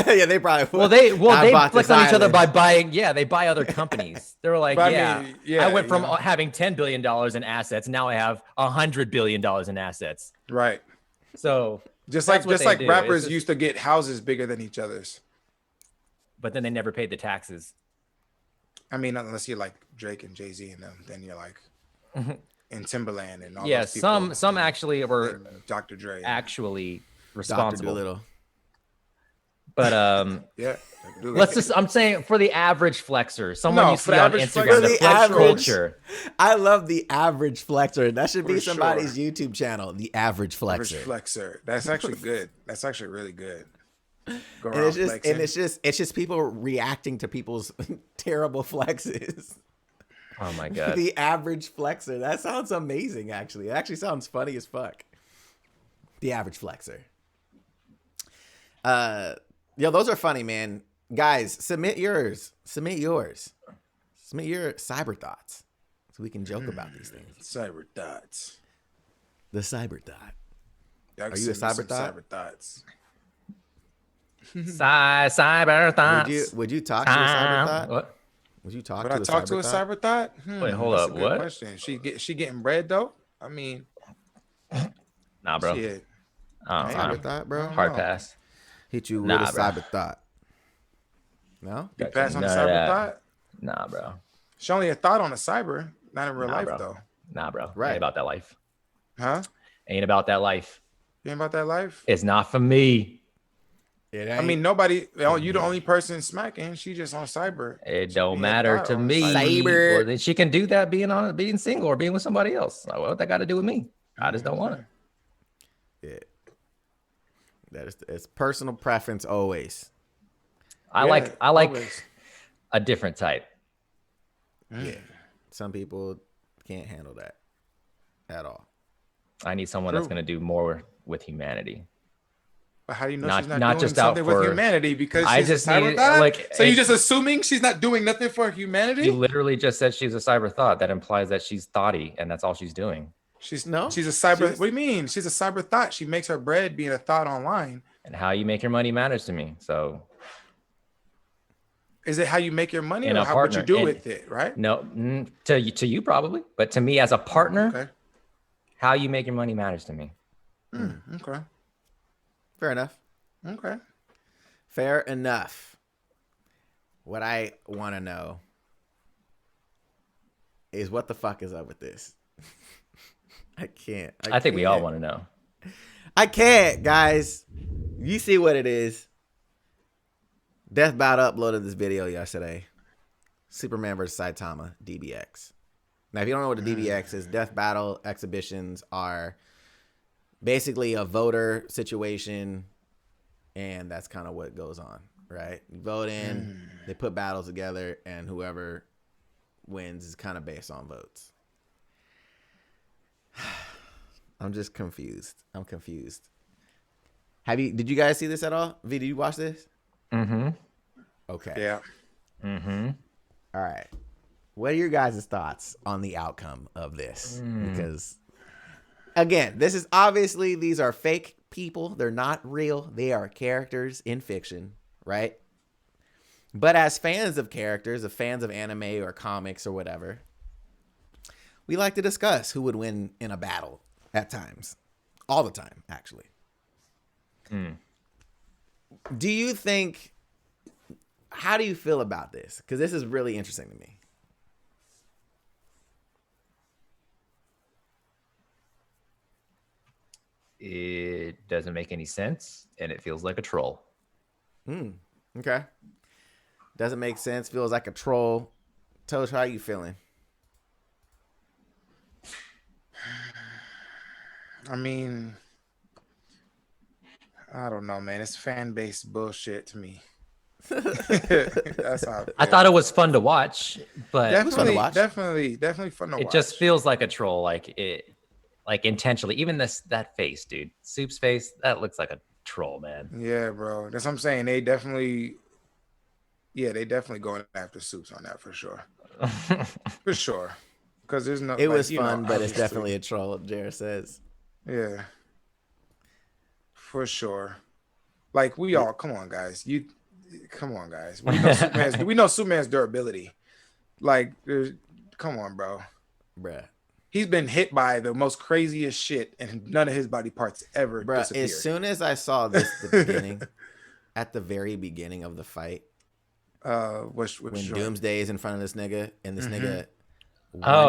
yeah, they probably. Well, they bought flex this on each other island. by buying. Yeah, they buy other companies. They were like, But I yeah, mean, yeah, I went from you know. having $10 billion in assets. Now I have $100 billion in assets. Right. So Just that's what like they do. rappers It's just- used to get houses bigger than each other's. but then they never paid the taxes. I mean, unless you're like Drake and Jay-Z and them, then you're like in Timberland and all Yeah, those people. some actually were and Dr. Dre. actually Dr. responsible. Doolittle. But Yeah. let's just, I'm saying for the average flexer, someone No, you for see the on average Instagram, flexer. the The flex average- culture. I love the average flexer. That should be For somebody's sure. YouTube channel. The average Average flexer. flexer. That's actually good. That's actually really good. Go And around it's just flexing. it's just people reacting to people's terrible flexes. Oh my god. The average flexer. That sounds amazing. Actually, it actually sounds funny as fuck. The average flexer. Yo, those are funny, man. Guys, submit yours. Submit your cyber thoughts, so we can joke about these things. Cyber thoughts. The cyber thought. Are you a cyber thought? Cyber thoughts. Cyber thoughts. Would you talk to a cyber thought? What? Would you talk Would to I a talk cyber to a thought? cyber thought? Wait, hold that's up, a good what? question. She getting bread though? I mean, Nah, bro. shit. I don't Cyber know. thought, bro. Hard No. pass. Hit you with Nah, a bro. cyber thought. No? You pass on a None of cyber that. thought? Nah, bro. She only a thought on a cyber, not in real Nah, life bro. though. Nah, bro. Right. Ain't about that life. Huh? Ain't about that life. You ain't about that life? It's not for me. I mean, nobody. You the only person smacking. She just on cyber. It She don't being matter thought to on me. Cyber. Well, then she can do that being single or being with somebody else. Like, what that got to do with me? I just don't want it. Yeah. That is it's personal preference always. I Yeah, like always. a different type. Yeah. Some people can't handle that at all. I need someone that's True. going to do more with humanity. But how do you know Not- she's not not doing just out something for- with humanity? Because I she's just a cyber need- thought? like, so you it- just assuming she's not doing nothing for humanity? You literally just said she's a cyber thought. That implies that she's thoughty, and that's all she's doing. She's No, She's a cyber. she's- What do you mean? She's a cyber thought. She makes her bread being a thought online. And how you make your money matters to me. So Is it how you make your money And or a how what you partner, do and- with it? Right. no, to you probably, but to me as a partner, Okay. how you make your money matters to me. Okay. Fair enough. Okay. Fair enough. What I want to know is what the fuck is up with this? I can't. I think we all want to know. I can't, guys. You see what it is. Deathbot uploaded this video yesterday. Superman vs. Saitama, DBX. Now, if you don't know what a DBX is, Death Battle exhibitions are basically a voter situation, and that's kind of what goes on, right? You vote in, they put battles together, and whoever wins is kind of based on votes. I'm just confused. I'm confused. Did you guys see this at all? V, did you watch this? Mm-hmm. Okay. Yeah. Mm-hmm. All right. What are your guys' thoughts on the outcome of this? Because, again, these are fake people. They're not real. They are characters in fiction, right? But as fans of characters, as fans of anime or comics or whatever, we like to discuss who would win in a battle at times. All the time, actually. Do you think... How do you feel about this? Because this is really interesting to me. It doesn't make any sense, and it feels like a troll. Okay. Doesn't make sense. Feels like a troll. Tosh, how you feeling? I mean, I don't know, man. It's fan-based bullshit to me. That's how I thought it was fun to watch, but definitely, watch. definitely fun to watch. it just feels like a troll, like intentionally. Even that face, dude, Soup's face, that looks like a troll, man. Yeah, bro. That's what I'm saying. They definitely going after Soups on that for sure. For sure. Because there's no. It like, was fun, but it's obviously. definitely a troll, Jared says. Yeah. For sure. Like we all, come on, guys. Come on, guys. We know Superman's durability. Like, come on, bro. Bruh. He's been hit by the most craziest shit, and none of his body parts ever Bruh, disappeared. as soon as I saw this at the beginning, at the very beginning of the fight, when Doomsday is in front of this nigga, and this nigga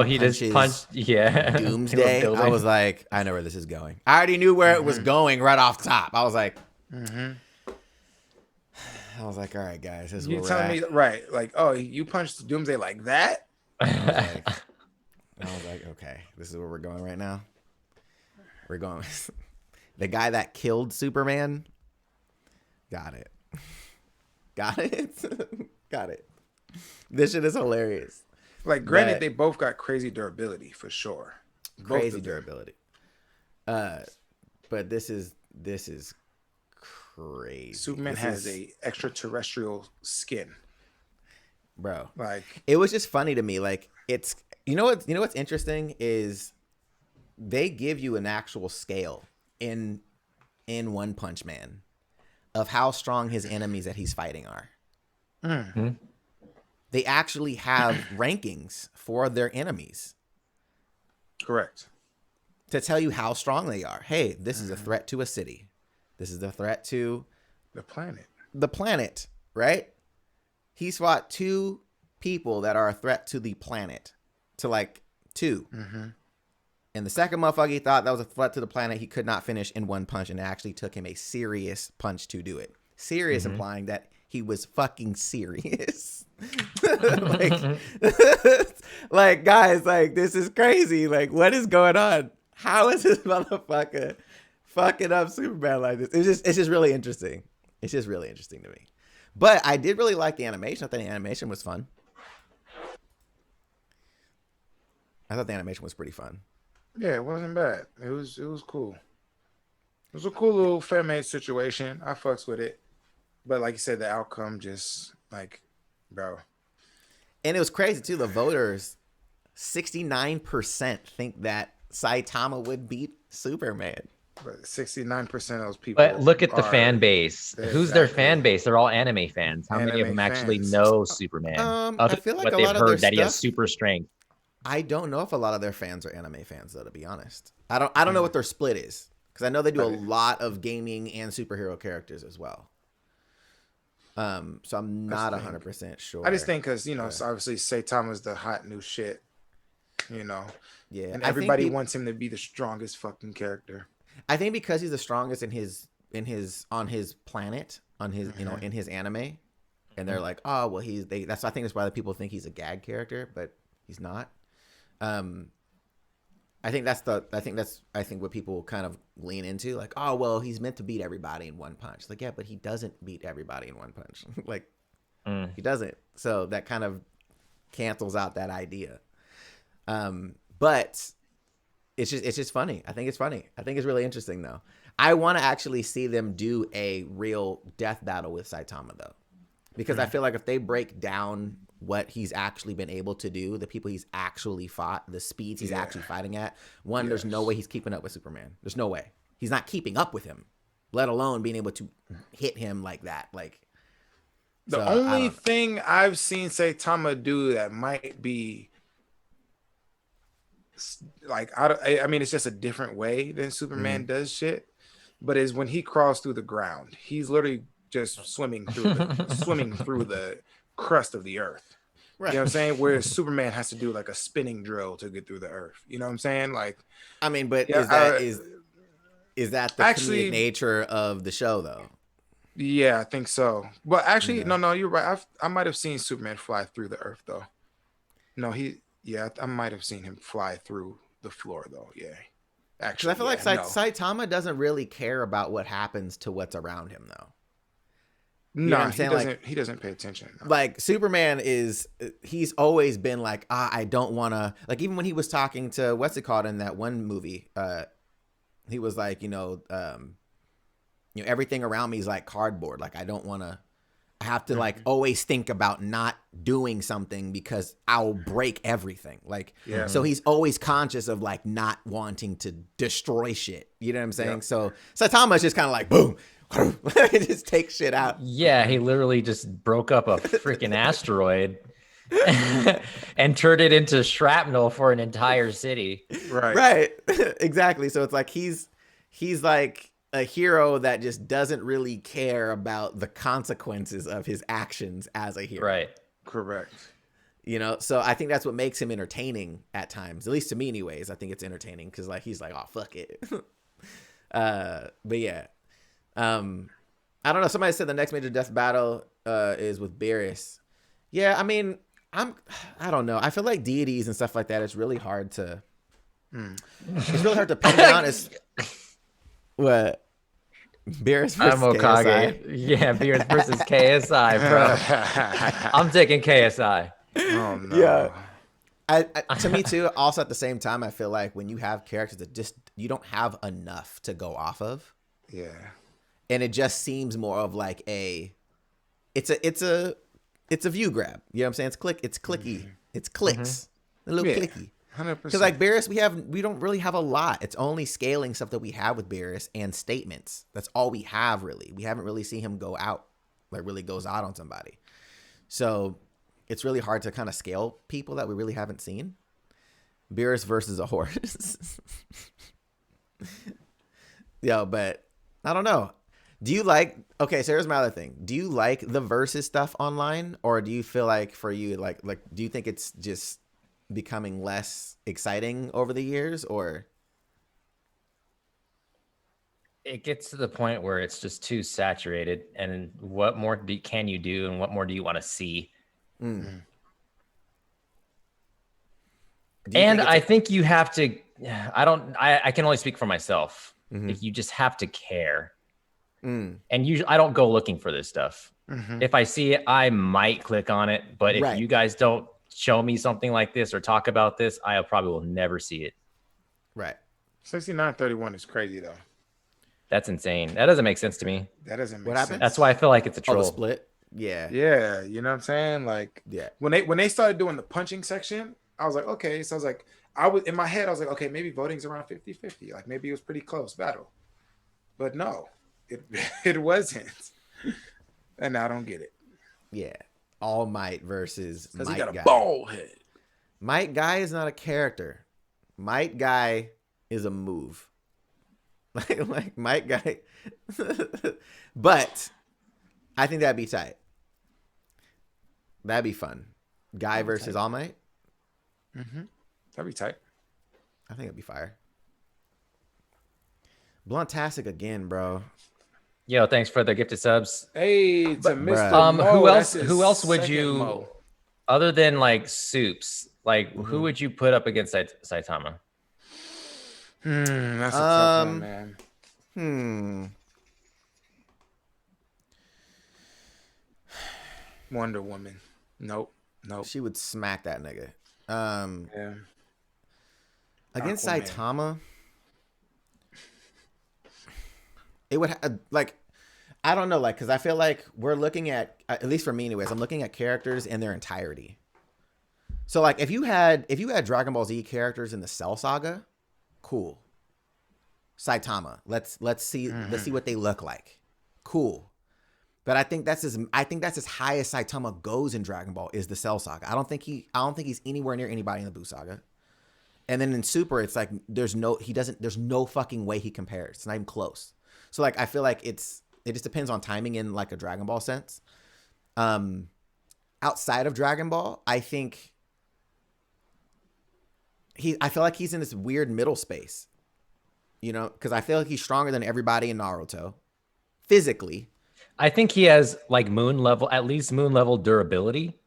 He just punched. Yeah, Doomsday. I was like, I know where this is going. I already knew where it was going right off top. I was like, all right, guys, this is you where we're telling at. me right? Like, oh, you punched Doomsday like that? I was like, okay, this is where we're going right now. We're going. The guy that killed Superman. Got it. Got it. This shit is hilarious. Like, granted, they both got crazy durability for sure. Crazy durability. But this is crazy. Superman has a extraterrestrial skin, bro. Like, it was just funny to me. Like, it's what's interesting is they give you an actual scale in One Punch Man of how strong his enemies that he's fighting are. They actually have rankings for their enemies. Correct. To tell you how strong they are. Hey, this is a threat to a city. This is a threat to the planet, right? He's fought 2 people that are a threat to the planet. To like 2. And the second motherfucker he thought that was a threat to the planet, he could not finish in one punch, and it actually took him a serious punch to do it. Serious implying that he was fucking serious. like, guys, like, this is crazy. Like, what is going on? How is this motherfucker fucking up Superman like this? It's just really interesting. It's just really interesting to me. But I did really like the animation. I thought the animation was fun. I thought the animation was pretty fun. Yeah, it wasn't bad. It was cool. It was a cool little fan-made situation. I fucks with it. But like you said, the outcome just like, bro. And it was crazy too. The voters, 69% think that Saitama would beat Superman. But 69% of those people. But look at the fan base. Who's their fan base? They're all anime fans. How many of them actually know Superman? I feel like what a they've lot of heard their that he has stuff, super strength. I don't know if a lot of their fans are anime fans though, to be honest. I don't know what their split is. Because I know they do a lot of gaming and superhero characters as well. So I'm not 100% sure. I just think because, you know, so obviously Saitama's the hot new shit. you know. Yeah, And I think everybody wants him to be the strongest fucking character. I think because he's the strongest on his planet, on his Mm-hmm. in his anime, and they're like, oh well, that's I think that's why the people think he's a gag character, but he's not. Um, I think what people kind of lean into, like, oh well, he's meant to beat everybody in one punch. Like, yeah, but he doesn't beat everybody in one punch. Like, he doesn't. So that kind of cancels out that idea. But it's just funny. I think it's funny. I think it's really interesting though. I want to actually see them do a real death battle with Saitama though, because I feel like if they break down what he's actually been able to do, the people he's actually fought, the speeds he's actually fighting at, there's no way he's keeping up with Superman. There's no way. He's not keeping up with him, let alone being able to hit him like that. Like, the only thing I've seen Saitama do that might be like, I mean, it's just a different way than Superman does shit, but is when he crawls through the ground. He's literally just swimming through the crust of the earth. Right. You know what I'm saying? Whereas Superman has to do like a spinning drill to get through the earth. You know what I'm saying? Like, I mean, but is that the comedic nature of the show though? Yeah, I think so. But actually, no, you're right. I might have seen Superman fly through the earth though. No, I might have seen him fly through the floor though. Yeah. Actually, I feel like Saitama doesn't really care about what happens to what's around him though. No, he doesn't pay attention. No. Like Superman he's always been like, I don't want to, like, even when he was talking to, what's it called in that one movie, he was like, everything around me is like cardboard. Like, I have to like always think about not doing something because I'll break everything. Like, so he's always conscious of like not wanting to destroy shit. You know what I'm saying? Yep. So Saitama's just kind of like, boom. Just take shit out. Yeah, he literally just broke up a freaking asteroid and turned it into shrapnel for an entire city. Right. Exactly. So it's like he's like a hero that just doesn't really care about the consequences of his actions as a hero. Right. Correct. So I think that's what makes him entertaining at times. At least to me anyways. I think it's entertaining because like he's like, oh fuck it. But yeah. I don't know. Somebody said the next major death battle is with Beerus. Yeah, I mean, I don't know. I feel like deities and stuff like that, it's really hard to it's really hard to pin down. It's what? Beerus versus KSI? Yeah, Beerus versus KSI, bro. I'm taking KSI. Oh no. Yeah. To me too, also at the same time, I feel like when you have characters that just you don't have enough to go off of. Yeah. And it just seems more of like it's a view grab. You know what I'm saying? It's clicky. It's clicks. A little clicky. 100%. Because like Beerus, we don't really have a lot. It's only scaling stuff that we have with Beerus and statements. That's all we have really. We haven't really seen him go out, like really goes out on somebody. So it's really hard to kind of scale people that we really haven't seen. Beerus versus a horse. But I don't know. Do you like, okay, so here's my other thing. Do you like the versus stuff online, or do you feel like for you, like, do you think it's just becoming less exciting over the years, or? It gets to the point where it's just too saturated, and what more can you do, and what more do you want to see? And I think you have to, I can only speak for myself. If you just have to care. And usually I don't go looking for this stuff. If I see it, I might click on it. But if you guys don't show me something like this or talk about this, I probably will never see it. Right. 6931 is crazy though. That's insane. That doesn't make sense to me. That doesn't make sense. That's why I feel like it's a troll. The split. Yeah. Yeah. You know what I'm saying? Like, when they started doing the punching section, I was like, okay. So I was like, in my head, I was like, okay, maybe voting's around 50-50. Like maybe it was pretty close battle. But no. It wasn't, and I don't get it. Yeah, All Might versus Might he got Guy. A bald head. Might Guy is not a character. Might Guy is a move. like Might Guy, but I think that'd be tight. That'd be fun. Guy versus All Might. That'd be tight. I think it'd be fire. Bluntastic again, bro. Yo, thanks for the gifted subs. Hey, to Mr. Mo. Who else would you, Mo. other than like Soups, like who would you put up against Saitama? That's a tough one, man. Wonder Woman. Nope. She would smack that nigga. Yeah. Against Aquaman. Saitama, it would like, I don't know, like, because I feel like we're looking at least for me anyways, I'm looking at characters in their entirety. So like if you had Dragon Ball Z characters in the Cell Saga, cool. Saitama, let's see what they look like. Cool. But I think that's as high as Saitama goes in Dragon Ball is the Cell Saga. I don't think he's anywhere near anybody in the Buu Saga. And then in Super, it's like there's no fucking way he compares. It's not even close. So like I feel like it just depends on timing in like a Dragon Ball sense. Outside of Dragon Ball, I think I feel like he's in this weird middle space. You know, because I feel like he's stronger than everybody in Naruto physically. I think he has like at least moon level durability,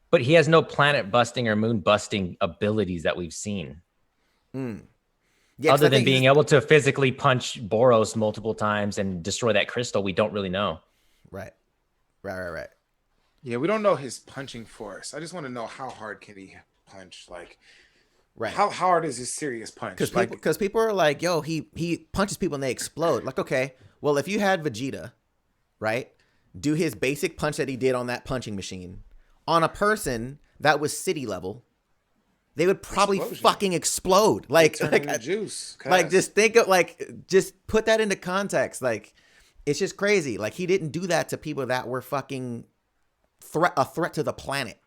but he has no planet busting or moon busting abilities that we've seen. Yeah, other than being able to physically punch Boros multiple times and destroy that crystal, we don't really know. Right. Yeah, we don't know his punching force. I just want to know how hard can he punch? Like, right? How hard is his serious punch? Because people are like, yo, he punches people and they explode. Like, okay, well, if you had Vegeta, right, do his basic punch that he did on that punching machine on a person that was city level, they would probably fucking explode. Like juice. Like just think of just put that into context. Like it's just crazy. Like he didn't do that to people that were fucking a threat to the planet.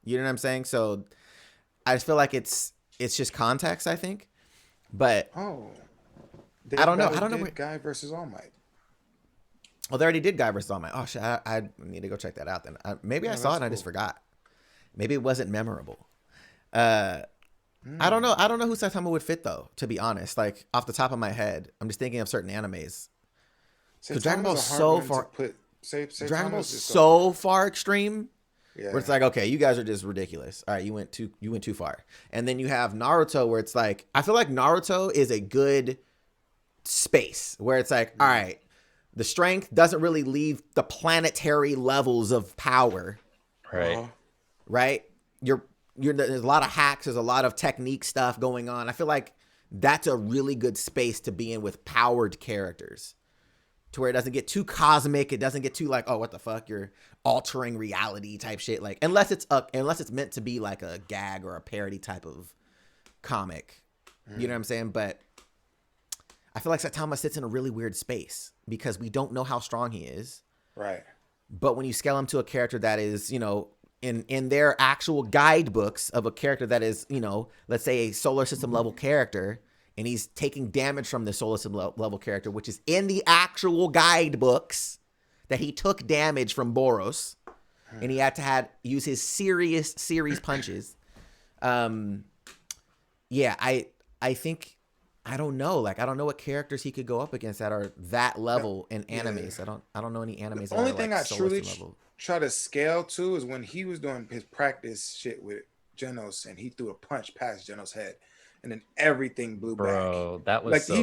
You know what I'm saying? So I just feel like it's just context, I think. But I don't know. Guy versus All Might. Well, they already did Guy versus All Might. Oh shit! I need to go check that out then. Maybe I saw it and I just forgot. Maybe it wasn't memorable. I don't know. I don't know who Saitama would fit though. To be honest, like off the top of my head, I'm just thinking of certain animes. Because Dragon Ball's so far. Dragon Ball's so far extreme. Yeah. Where it's like, okay, you guys are just ridiculous. All right, you went too far. And then you have Naruto, where it's like, I feel like Naruto is a good space where it's like, all right. The strength doesn't really leave the planetary levels of power. Right. Right? There's a lot of hacks, there's a lot of technique stuff going on. I feel like that's a really good space to be in with powered characters. To where it doesn't get too cosmic, it doesn't get too like, oh, what the fuck, you're altering reality type shit. Like unless it's meant to be like a gag or a parody type of comic. You know what I'm saying? But I feel like Saitama sits in a really weird space because we don't know how strong he is. Right. But when you scale him to a character that is, you know, in their actual guidebooks of a character that is, you know, let's say a solar system level character, and he's taking damage from the solar system level character, which is in the actual guidebooks that he took damage from Boros, and he had to use his series punches. Yeah, I think. I don't know. Like, I don't know what characters he could go up against that are that level in animes. Yeah. I don't know any animes. The only thing I truly try to scale to is when he was doing his practice shit with Genos and he threw a punch past Genos' head, and then everything blew back. Bro, that was like so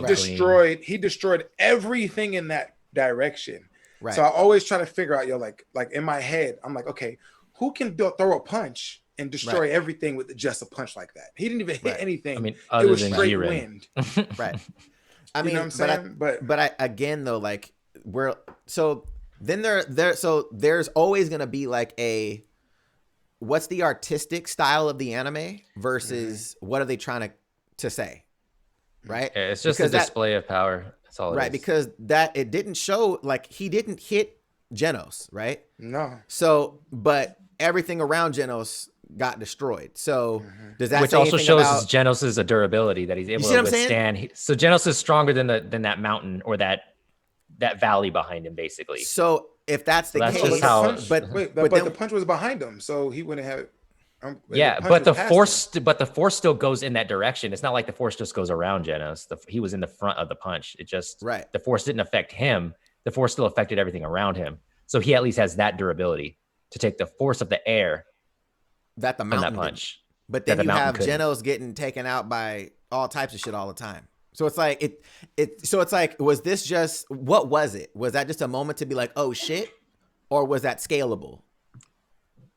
he destroyed everything in that direction. Right. So I always try to figure out, like in my head, I'm like, okay, who can throw a punch and destroy everything with just a punch like that? He didn't even hit anything. I mean, it was straight wind. Right. I mean, you know what I'm saying? But again though, like there's always gonna be like what's the artistic style of the anime versus what are they trying to say, right? Yeah, it's just a display of power. That's all. Right, because it didn't show, like, he didn't hit Genos, right? No. So, but everything around Genos got destroyed. So does that which say also anything shows about Genos' durability, that he's able to withstand. So Genos is stronger than that mountain or that valley behind him, basically. So if that's the case, just how. But the punch was behind him, so he wouldn't have it. Yeah, but the force still goes in that direction. It's not like the force just goes around Genos. He was in the front of the punch. It just the force didn't affect him. The force still affected everything around him. So he at least has that durability to take the force of the air that the mountain that punch. Didn't. But then you have Genos getting taken out by all types of shit all the time. So it's like So it's like, was this just, what was it? Was that just a moment to be like, oh shit, or was that scalable?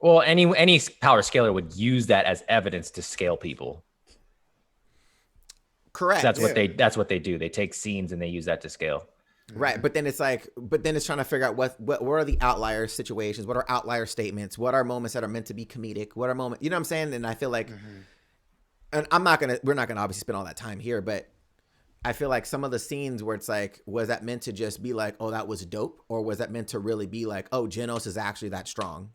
Well, any power scaler would use that as evidence to scale people. Correct. So that's what they do. They take scenes and they use that to scale. Right, but then it's trying to figure out what are the outlier situations, what are outlier statements, what are moments that are meant to be comedic, what are moments, you know what I'm saying? And I feel like, and we're not gonna obviously spend all that time here, but I feel like some of the scenes where it's like, was that meant to just be like, oh, that was dope, or was that meant to really be like, oh, Genos is actually that strong?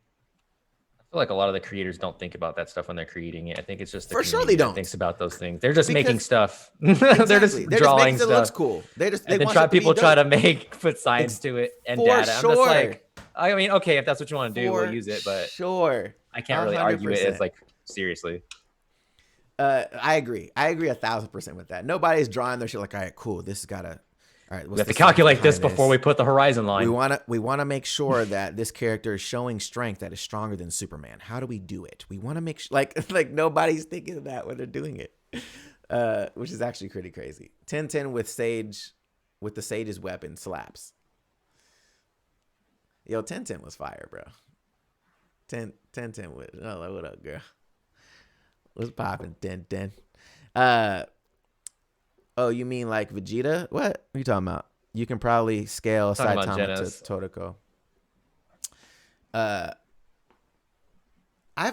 I feel like a lot of the creators don't think about that stuff when they're creating it. I think it's just for sure they don't thinks about those things. They're just making stuff. Exactly. They're just drawing stuff. It looks cool. They try to put science to it and data. Sure. I'm just like, I mean, okay, if that's what you want to do, we'll use it. But sure, I can't really argue it as like seriously. I agree 1,000% with that. Nobody's drawing their shit like, all right, cool. This has gotta. All right, we have to calculate this before we put the horizon line. We wanna make sure that this character is showing strength that is stronger than Superman. How do we do it? We want to make sure, like nobody's thinking of that when they're doing it, which is actually pretty crazy. 10-10 with the Sage's weapon slaps. Yo, 10-10 was fire, bro. 10-10 was. Oh, what up, girl? What's popping? 10-10. Oh, you mean like Vegeta? What are you talking about? You can probably scale Saitama to Totoko. I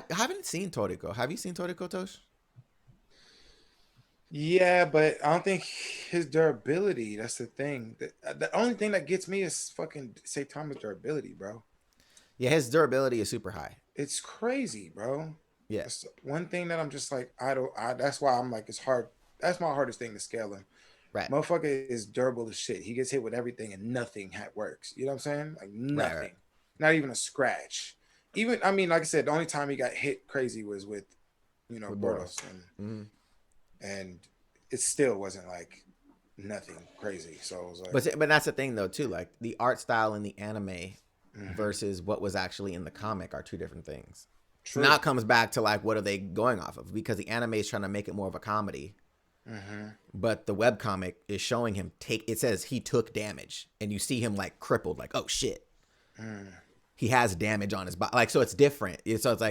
haven't seen Totoko. Have you seen Totoko, Tosh? Yeah, but I don't think his durability. That's the thing. The only thing that gets me is fucking Saitama's durability, bro. Yeah, his durability is super high. It's crazy, bro. Yeah. That's one thing that I'm just like, that's why I'm like, it's hard. That's my hardest thing to scale him. Right. Motherfucker is durable as shit. He gets hit with everything and nothing works. You know what I'm saying? Like nothing. Right. Not even a scratch. Even, I mean, like I said, the only time he got hit crazy was with Boros. And it still wasn't like nothing crazy. So it was like, but that's the thing though too. Like the art style in the anime versus what was actually in the comic are two different things. True. Now it comes back to like, what are they going off of? Because the anime is trying to make it more of a comedy. But the webcomic is showing him it says he took damage and you see him like crippled, like, oh shit. He has damage on his body. Like, so it's different. So it's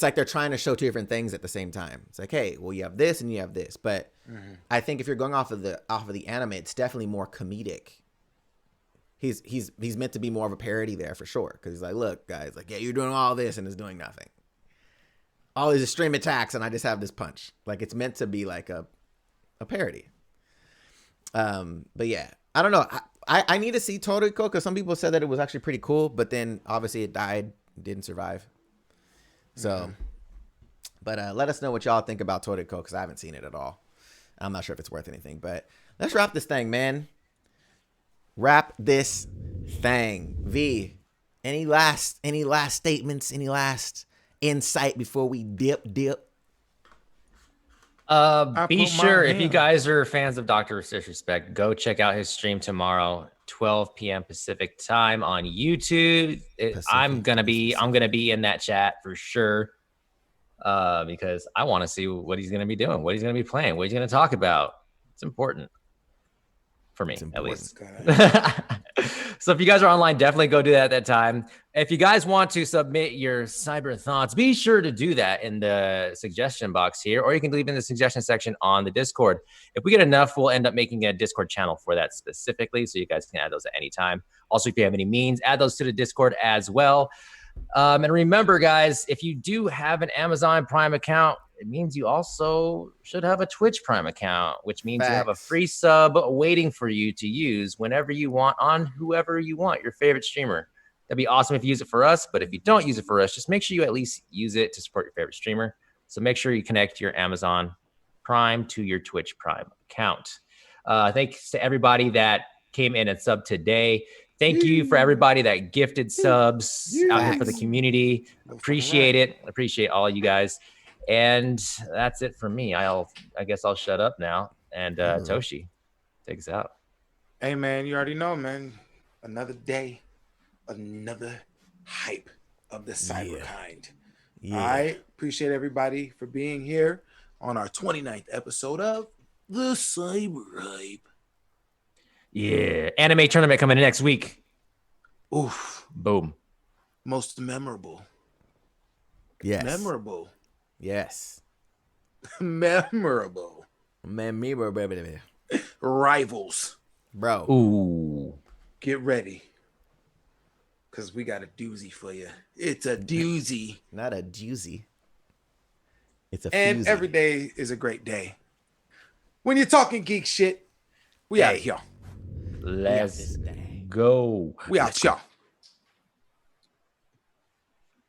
like they're trying to show two different things at the same time. It's like, hey, well, you have this and you have this. But I think if you're going off of the anime, it's definitely more comedic. He's meant to be more of a parody there for sure. Cause he's like, look, guys, like, yeah, you're doing all this and it's doing nothing. All these extreme attacks and I just have this punch. Like it's meant to be like a parody. But yeah, I don't know. I need to see Toriko because some people said that it was actually pretty cool, but then obviously it died, didn't survive. So, but let us know what y'all think about Toriko because I haven't seen it at all. I'm not sure if it's worth anything, but let's wrap this thing, man. Wrap this thing. V, any last statements? Any last insight before we dip? Be sure if you guys are fans of Dr. Disrespect, go check out his stream tomorrow, 12 p.m. Pacific time on YouTube. I'm gonna be in that chat for sure. Because I want to see what he's gonna be doing, what he's gonna be playing, what he's gonna talk about. It's important for me, at least. So if you guys are online, definitely go do that at that time. If you guys want to submit your cyber thoughts, be sure to do that in the suggestion box here, or you can leave in the suggestion section on the Discord. If we get enough, we'll end up making a Discord channel for that specifically, so you guys can add those at any time. Also, if you have any means, add those to the Discord as well. And remember, guys, if you do have an Amazon Prime account, it means you also should have a Twitch Prime account, which means you have a free sub waiting for you to use whenever you want on whoever you want, your favorite streamer. That'd be awesome if you use it for us, but if you don't use it for us, just make sure you at least use it to support your favorite streamer. So make sure you connect your Amazon Prime to your Twitch Prime account. Thanks to everybody that came in and subbed today. Thank you for everybody that gifted subs out here for the Facts. community. Appreciate it. Appreciate all you guys. And that's it for me. I guess I'll shut up now. And Toshi, take us out. Hey man, you already know, man. Another day, another hype of the cyber kind. Yeah. All right. Appreciate everybody for being here on our 29th episode of the CyberHype. Yeah. Anime tournament coming in next week. Oof. Boom. Most memorable. Yes. Memorable. Yes. Memorable. Memorable. Rivals. Bro. Ooh. Get ready. Because we got a doozy for you. It's a doozy. Not a doozy. It's a And foozy. every day is a great day. When you're talking geek shit, we out here. Let's go. We out, y'all.